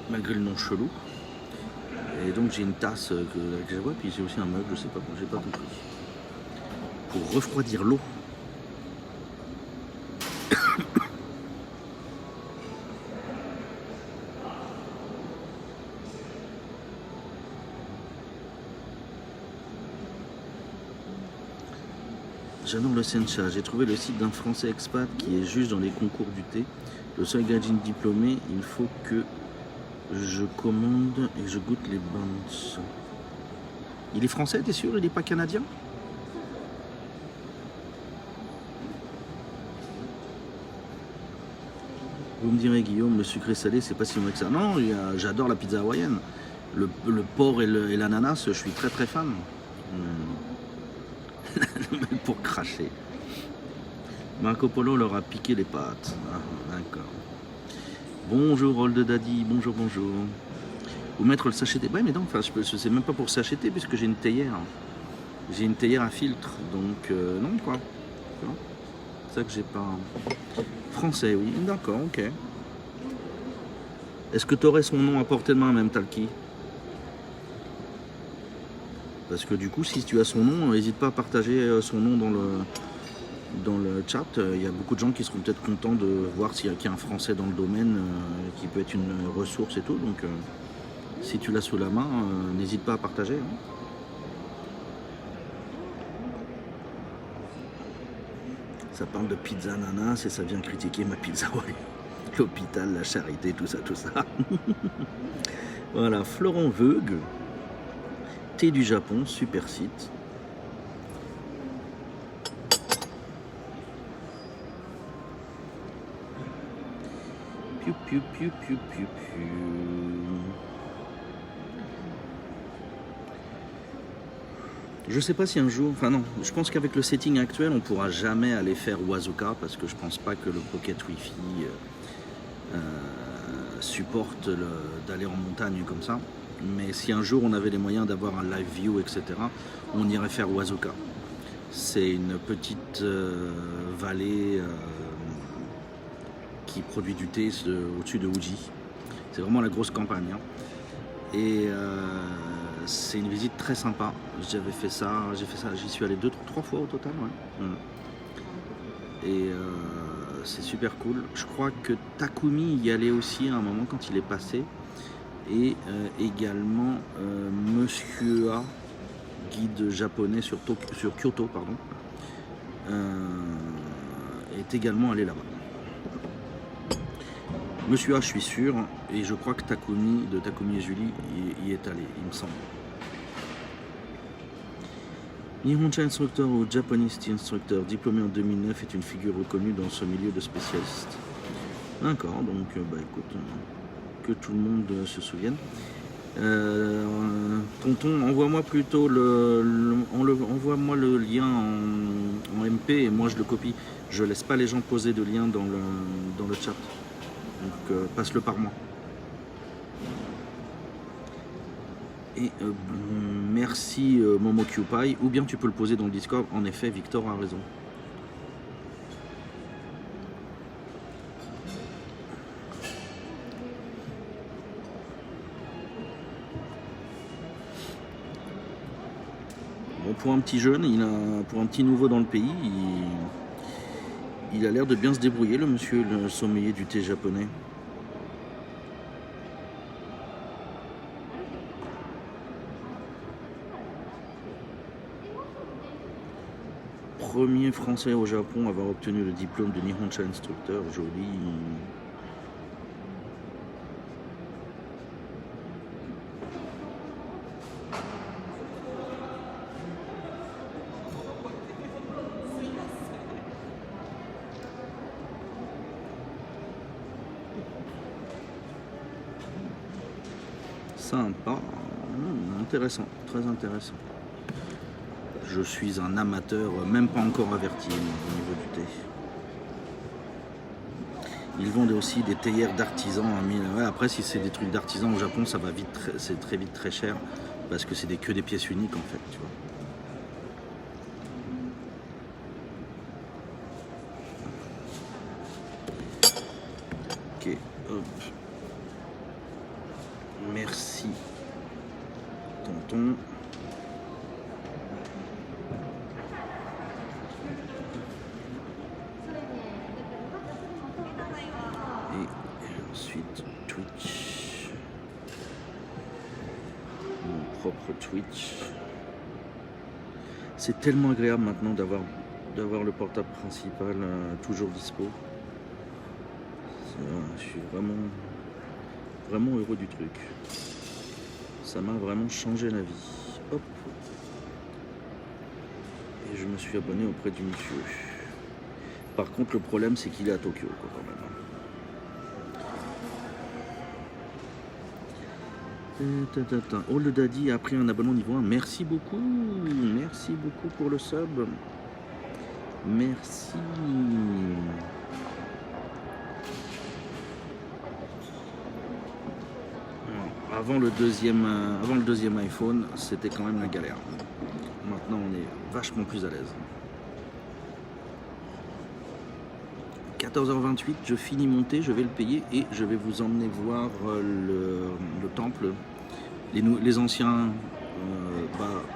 Malgré le nom chelou. Et donc j'ai une tasse que je vois, puis j'ai aussi un mug, je sais pas, j'ai pas compris. Pour refroidir l'eau. J'adore le sencha. J'ai trouvé le site d'un Français expat qui est juge dans les concours du thé. Le seul gaijin diplômé, il faut que je commande et je goûte les buns. Il est français, t'es sûr? Il n'est pas canadien? Vous me direz, Guillaume, le sucré salé, c'est pas si mauvais que ça. Non, j'adore la pizza hawaïenne. Le porc et l'ananas, je suis très très fan. Pour cracher. Marco Polo leur a piqué les pattes. Ah, d'accord. Bonjour, Old Daddy. Bonjour, bonjour. Ou mettre le sachet thé. Ouais, mais non, enfin, je sais même pas pour sachet thé puisque j'ai une théière. J'ai une théière à filtre. Donc, non, quoi. C'est ça que j'ai pas. Français, oui. D'accord, ok. Est-ce que tu aurais son nom à portée de main, même Talki? Parce que du coup, si tu as son nom, n'hésite pas à partager son nom dans le chat. Il y a beaucoup de gens qui seront peut-être contents de voir s'il y a un Français dans le domaine qui peut être une ressource et tout. Donc, si tu l'as sous la main, n'hésite pas à partager. Hein. Ça parle de pizza ananas et ça vient critiquer ma pizza Hawaii. L'hôpital, la charité, tout ça, tout ça. Voilà, Florent Veugue. Thé du Japon, super site. Piu, piu, piu, piu, piu, piu. Je sais pas si un jour, enfin non, je pense qu'avec le setting actuel, on pourra jamais aller faire Wazuka parce que je pense pas que le Pocket Wi-Fi supporte d'aller en montagne comme ça. Mais si un jour on avait les moyens d'avoir un live view, etc., on irait faire Wazuka. C'est une petite vallée qui produit du thé au-dessus de Uji. C'est vraiment la grosse campagne. Hein. Et c'est une visite très sympa. J'avais fait ça, j'y suis allé 2-3 fois au total. Ouais. Et c'est super cool. Je crois que Takumi y allait aussi à un moment quand il est passé. Et également Monsieur A, guide japonais sur Kyoto, pardon, est également allé là-bas. Monsieur A, je suis sûr, et je crois que Takumi et Julie y est allé, il me semble. Nihoncha Instructor ou Japanese Tea Instructor, diplômé en 2009, est une figure reconnue dans ce milieu de spécialistes. D'accord, donc bah écoute, que tout le monde se souvienne. Tonton, envoie-moi plutôt envoie-moi le lien en MP et moi je le copie. Je laisse pas les gens poser de lien dans le chat. Donc passe-le par moi. Et merci MomoQPie, ou bien tu peux le poser dans le Discord. En effet, Victor a raison. pour un petit jeune, pour un petit nouveau dans le pays, il a l'air de bien se débrouiller, le monsieur, le sommelier du thé japonais. Premier français au Japon à avoir obtenu le diplôme de Nihonsha instructeur, joli. Sympa, intéressant, très intéressant. Je suis un amateur, même pas encore averti au niveau du thé. Ils vendent aussi des théières d'artisans. Ouais, après, si c'est des trucs d'artisans au Japon, ça va vite, c'est très vite très cher parce que c'est que des pièces uniques en fait, tu vois. Ok, hop. Merci, tonton. Et ensuite Twitch, mon propre Twitch. C'est tellement agréable maintenant d'avoir le portable principal toujours dispo. Je suis vraiment heureux du truc. Ça m'a vraiment changé la vie. Hop. Et je me suis abonné auprès du monsieur. Par contre, le problème, c'est qu'il est à Tokyo, quoi, quand même. Oh, le Daddy a pris un abonnement niveau 1. Merci beaucoup. Merci beaucoup pour le sub. Merci. Avant le deuxième iPhone, c'était quand même la galère. Maintenant, on est vachement plus à l'aise. 14h28, je finis mon thé, je vais le payer et je vais vous emmener voir le temple. Les anciens,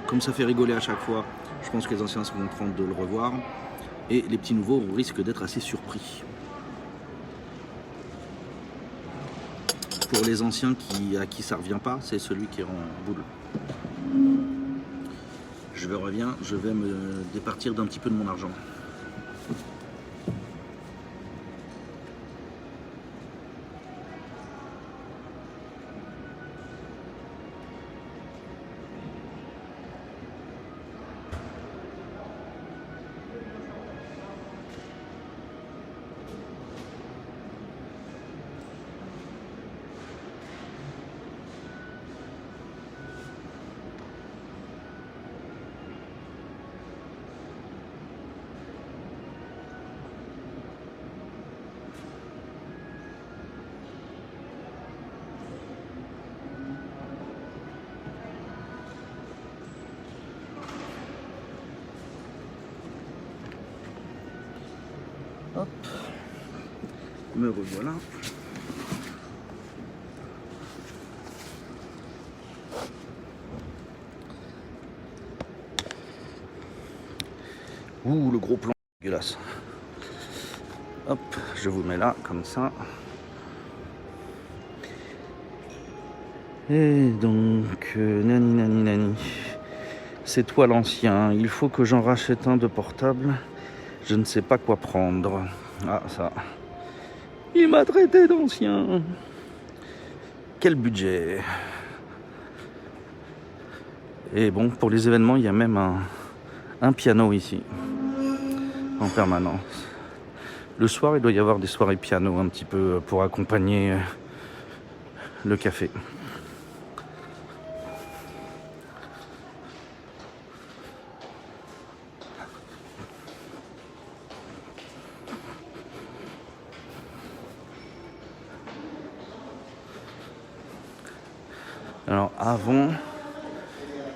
comme ça fait rigoler à chaque fois, je pense que les anciens seront contents de le revoir. Et les petits nouveaux risquent d'être assez surpris. Pour les anciens à qui ça revient pas, c'est celui qui est en boule. Je reviens, je vais me départir d'un petit peu de mon argent. Hop, me revoilà. Ouh, le gros plan dégueulasse. Hop, je vous mets là, comme ça. Et donc, nani. C'est toi l'ancien, il faut que j'en rachète un de portable. Je ne sais pas quoi prendre. Ah, ça. Il m'a traité d'ancien. Quel budget. Et bon, pour les événements, il y a même un piano ici. En permanence. Le soir, il doit y avoir des soirées piano un petit peu pour accompagner le café. Alors avant,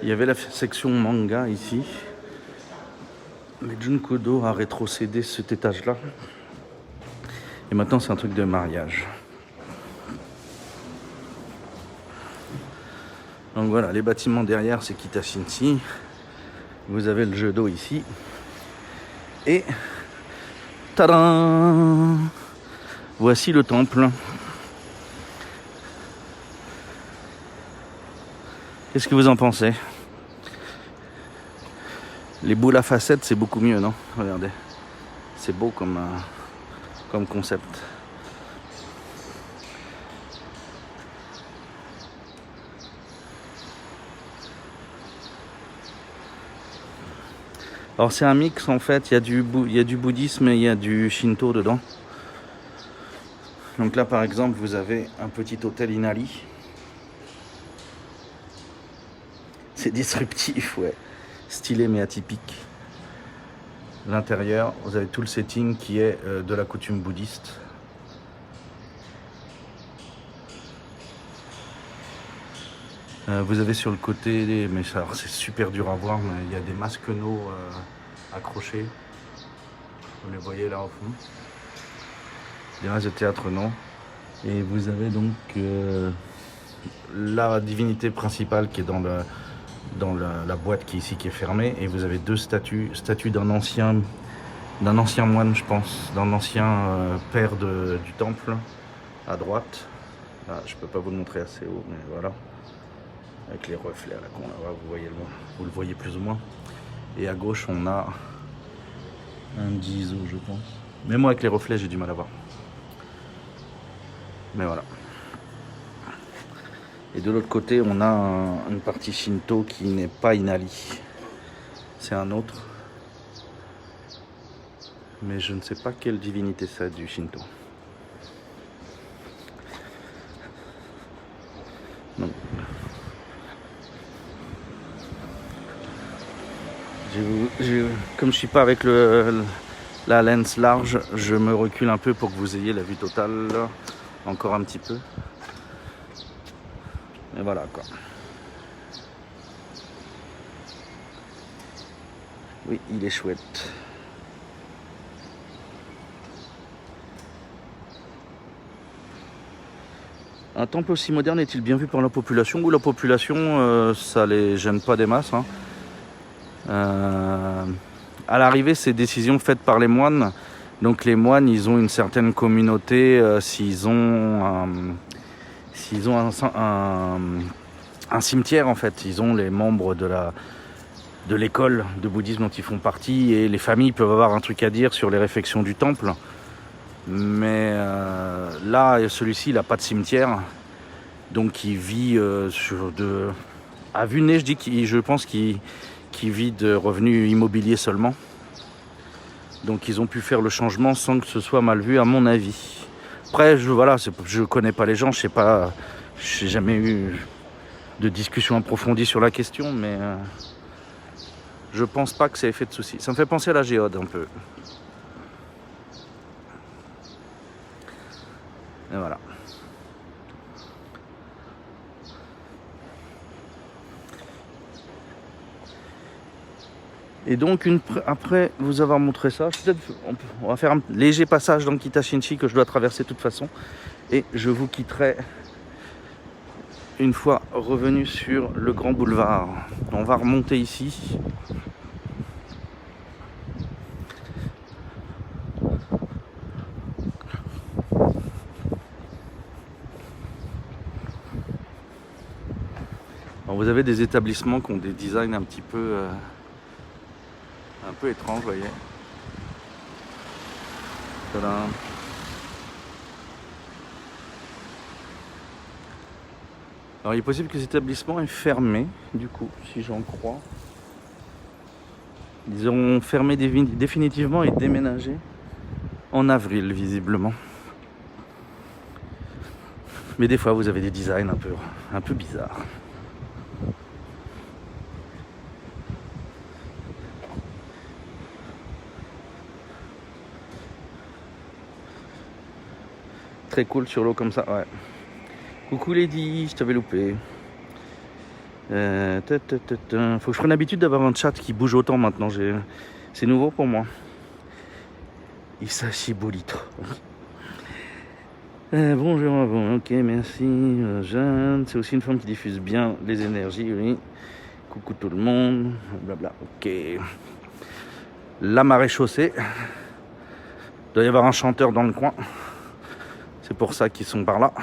il y avait la section manga ici, mais Junkodo a rétrocédé cet étage-là. Et maintenant c'est un truc de mariage. Donc voilà, les bâtiments derrière c'est Kitashinchi. Vous avez le jeu d'eau ici. Et tadam! Voici le temple. Qu'est-ce que vous en pensez? Les boules à facettes, c'est beaucoup mieux, non? Regardez. C'est beau comme concept. Alors c'est un mix en fait, il y a du bouddhisme et il y a du shinto dedans. Donc là par exemple vous avez un petit hôtel Inari. C'est disruptif, ouais. Stylé mais atypique. L'intérieur, vous avez tout le setting qui est de la coutume bouddhiste. Vous avez sur le côté, mais c'est super dur à voir, mais il y a des masquenaux accrochés. Vous les voyez là au fond. Des masques de théâtre, non. Et vous avez donc la divinité principale qui est dans la boîte qui est ici, qui est fermée. Et vous avez deux statues d'un ancien moine, je pense, d'un ancien père du temple, à droite. Là, je peux pas vous le montrer assez haut, mais voilà. Avec les reflets là, vous le voyez plus ou moins. Et à gauche, on a un Jizo, je pense. Mais moi, avec les reflets, j'ai du mal à voir. Mais voilà. Et de l'autre côté, on a une partie Shinto qui n'est pas Inari. C'est un autre. Mais je ne sais pas quelle divinité c'est du Shinto. Non. Comme je suis pas avec la lens large, je me recule un peu pour que vous ayez la vue totale. Encore un petit peu. Et voilà quoi. Oui, il est chouette. Un temple aussi moderne est-il bien vu par la population? Ou la population, ça les gêne pas des masses, hein. À l'arrivée, c'est décision faite par les moines. Donc les moines, ils ont une certaine communauté. S'ils ont un cimetière, en fait, ils ont les membres de l'école de bouddhisme dont ils font partie. Et les familles peuvent avoir un truc à dire sur les réfections du temple. Mais là, celui-ci, il n'a pas de cimetière. Donc il vit à vue de nez, je pense qu'il vit de revenus immobiliers seulement. Donc ils ont pu faire le changement sans que ce soit mal vu, à mon avis. Après, je connais pas les gens, je sais pas, j'ai jamais eu de discussion approfondie sur la question, mais je pense pas que ça ait fait de soucis. Ça me fait penser à la géode un peu. Et voilà. Et donc, après vous avoir montré ça, on va faire un léger passage dans Kitashinchi que je dois traverser de toute façon. Et je vous quitterai une fois revenu sur le grand boulevard. On va remonter ici. Alors, vous avez des établissements qui ont des designs un petit peu étranges, vous voyez. Voilà. Alors il est possible que cet établissement est fermé, du coup, si j'en crois. Ils auront fermé définitivement et déménagé en avril, visiblement. Mais des fois, vous avez des designs un peu bizarres. Très cool sur l'eau comme ça, ouais. Coucou Lady, je t'avais loupé. Faut que je prenne l'habitude d'avoir un chat qui bouge autant maintenant. C'est nouveau pour moi. Isashi Bolito. Bonjour, bon, ok, merci. Jeanne, c'est aussi une femme qui diffuse bien les énergies, oui. Coucou tout le monde. Blabla. Ok. La marée chaussée. Il doit y avoir un chanteur dans le coin. C'est pour ça qu'ils sont par là.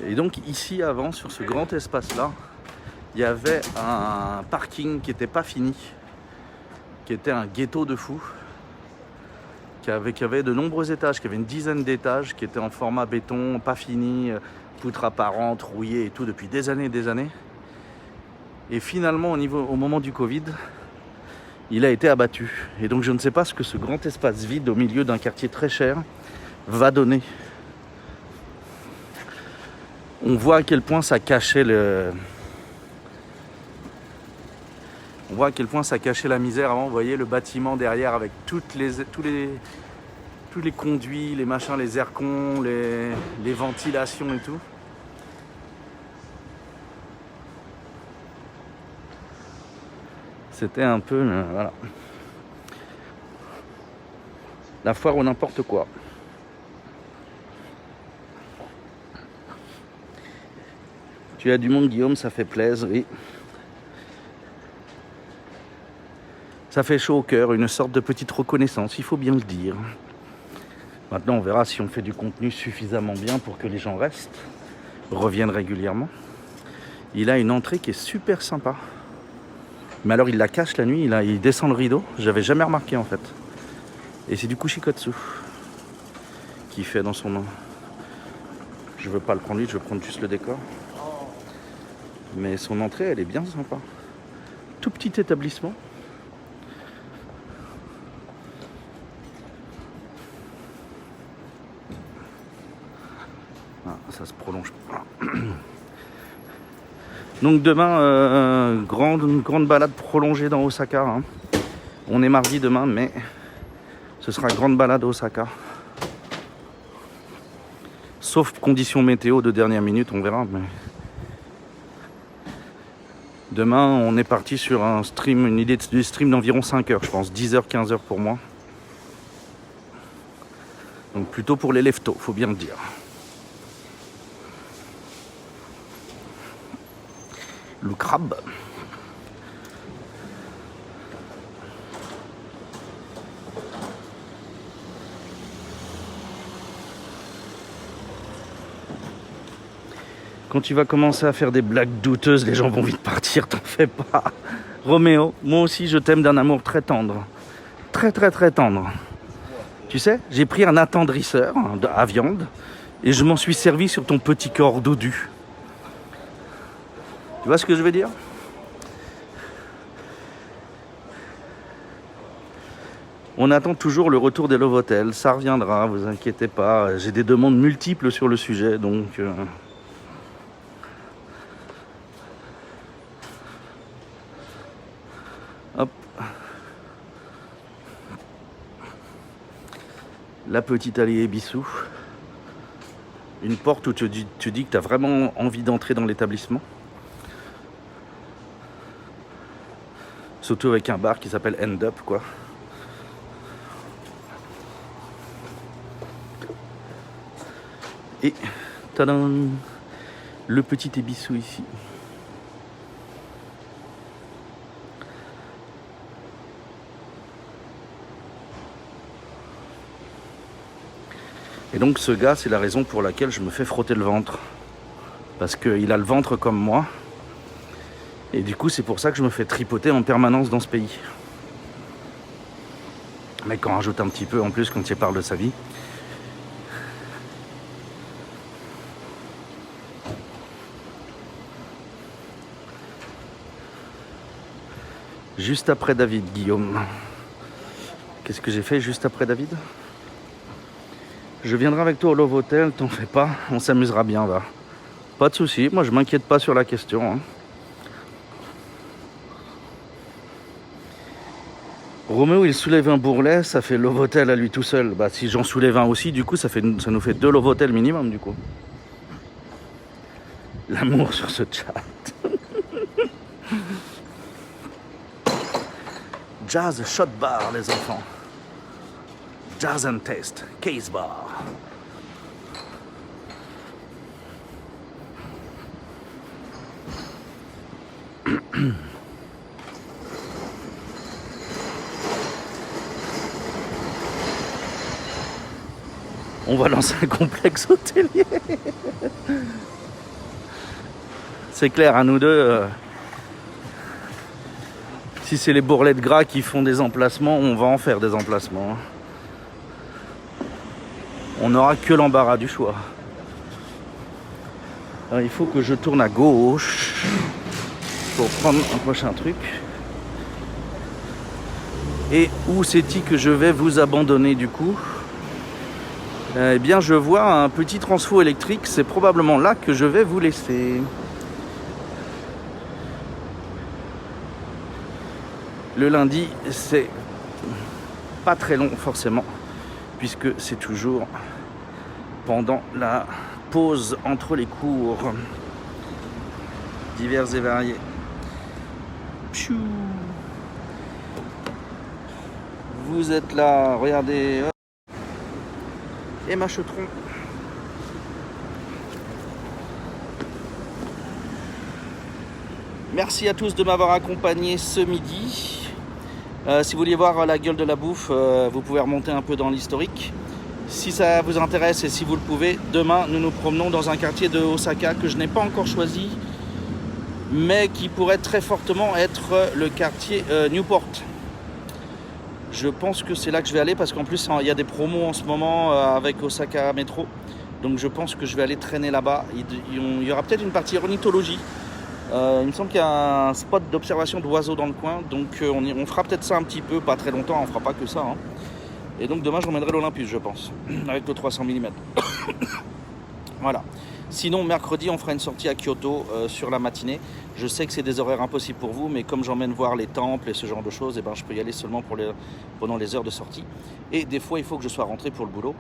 Et donc ici avant, sur ce grand espace-là, il y avait un parking qui n'était pas fini, qui était un ghetto de fous, qui avait de nombreux étages, qui avait une dizaine d'étages, qui était en format béton, pas fini, poutres apparentes, rouillées et tout depuis des années et des années. Et finalement, au moment du Covid, il a été abattu. Et donc je ne sais pas ce que ce grand espace vide au milieu d'un quartier très cher va donner. On voit à quel point ça cachait On voit à quel point ça cachait la misère avant. Vous voyez le bâtiment derrière avec tous les conduits, les machins, les aircons, les ventilations et tout. C'était un peu, voilà, la foire ou n'importe quoi. Tu as du monde, Guillaume, ça fait plaisir, oui. Ça fait chaud au cœur, une sorte de petite reconnaissance, il faut bien le dire. Maintenant, on verra si on fait du contenu suffisamment bien pour que les gens restent, reviennent régulièrement. Il a une entrée qui est super sympa. Mais alors, il la cache la nuit, il descend le rideau. J'avais jamais remarqué, en fait. Et c'est du kushikatsu qu'il fait dans son nom. Je veux pas le prendre lui, je veux prendre juste le décor. Mais son entrée, elle est bien sympa. Tout petit établissement. Ah, ça se prolonge. Donc demain, grande balade prolongée dans Osaka. Hein. On est mardi demain, mais ce sera grande balade à Osaka. Sauf conditions météo de dernière minute, on verra. Mais demain, on est parti sur une idée de stream d'environ 5 heures, je pense. 10h, 15h pour moi. Donc plutôt pour les leftos, faut bien le dire. Le crabe. Quand tu vas commencer à faire des blagues douteuses, les gens vont vite partir, t'en fais pas. Roméo, moi aussi je t'aime d'un amour très tendre. Très très très tendre. Tu sais, j'ai pris un attendrisseur à viande et je m'en suis servi sur ton petit corps dodu. Tu vois ce que je veux dire? On attend toujours le retour des Love Hotels, ça reviendra, vous inquiétez pas. J'ai des demandes multiples sur le sujet, donc... Hop. La petite allée Ebissou. Une porte où tu dis que tu as vraiment envie d'entrer dans l'établissement. Surtout avec un bar qui s'appelle End Up, quoi. Et, tadam, le petit Ebissou ici. Et donc ce gars, c'est la raison pour laquelle je me fais frotter le ventre. Parce qu'il a le ventre comme moi. Et du coup, c'est pour ça que je me fais tripoter en permanence dans ce pays. Mais qu'on rajoute un petit peu en plus quand il parle de sa vie. Juste après David, Guillaume. Qu'est-ce que j'ai fait juste après David? Je viendrai avec toi au Love Hotel, t'en fais pas, on s'amusera bien là. Pas de soucis, moi je m'inquiète pas sur la question. Hein. Roméo il soulève un bourrelet, ça fait Love Hotel à lui tout seul. Bah si j'en soulève un aussi, du coup ça nous fait 2 Love Hotel minimum du coup. L'amour sur ce chat. Jazz Shot Bar les enfants. Doesn't Taste Case Bar. On va lancer un complexe hôtelier. C'est clair, à nous deux, si c'est les bourrelets de gras qui font des emplacements, on va en faire des emplacements. On n'aura que l'embarras du choix. Alors, il faut que je tourne à gauche pour prendre un prochain truc. Et où c'est-il que je vais vous abandonner du coup ? Eh bien, je vois un petit transfo électrique, c'est probablement là que je vais vous laisser. Le lundi, c'est pas très long forcément, puisque c'est toujours pendant la pause entre les cours divers et variés. Pfiou. Vous êtes là, regardez. Et Machetron. Merci à tous de m'avoir accompagné ce midi. Si vous voulez voir la gueule de la bouffe, vous pouvez remonter un peu dans l'historique. Si ça vous intéresse et si vous le pouvez, demain nous nous promenons dans un quartier de Osaka que je n'ai pas encore choisi, mais qui pourrait très fortement être le quartier Newport. Je pense que c'est là que je vais aller parce qu'en plus il y a des promos en ce moment avec Osaka Metro. Donc je pense que je vais aller traîner là-bas. Il y aura peut-être une partie ornithologie. Il me semble qu'il y a un spot d'observation d'oiseaux dans le coin. Donc on fera peut-être ça un petit peu, pas très longtemps, on fera pas que ça. Hein. Et donc demain je ramènerai l'Olympus je pense, avec le 300 mm. Voilà. Sinon mercredi on fera une sortie à Kyoto sur la matinée. Je sais que c'est des horaires impossibles pour vous, mais comme j'emmène voir les temples et ce genre de choses, et ben, je peux y aller seulement pendant les heures de sortie. Et des fois il faut que je sois rentré pour le boulot.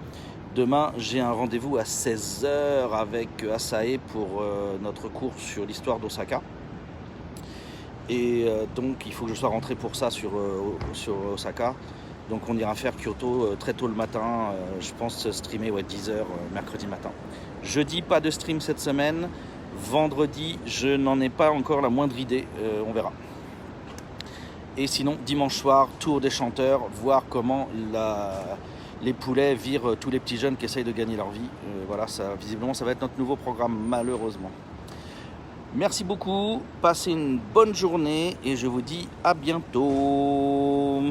Demain j'ai un rendez-vous à 16h avec Asae pour notre cours sur l'histoire d'Osaka. Et donc il faut que je sois rentré pour ça sur Osaka. Donc on ira faire Kyoto très tôt le matin, je pense streamer 10h mercredi matin. Jeudi, pas de stream cette semaine. Vendredi, je n'en ai pas encore la moindre idée, on verra. Et sinon, dimanche soir, tour des chanteurs, voir comment les poulets virent tous les petits jeunes qui essayent de gagner leur vie. Voilà, visiblement ça va être notre nouveau programme, malheureusement. Merci beaucoup, passez une bonne journée et je vous dis à bientôt.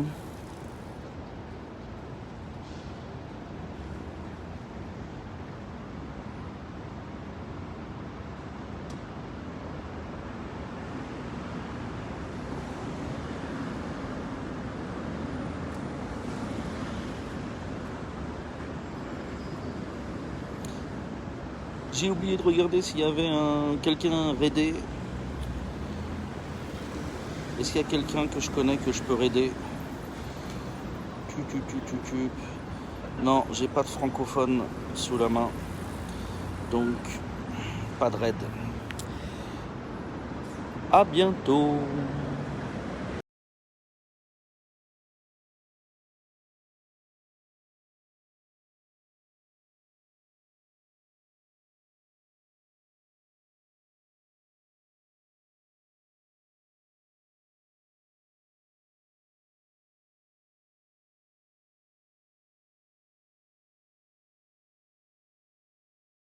J'ai oublié de regarder s'il y avait quelqu'un raidé. Est-ce qu'il y a quelqu'un que je connais que je peux raider? Non, j'ai pas de francophone sous la main. Donc, pas de raid. À bientôt.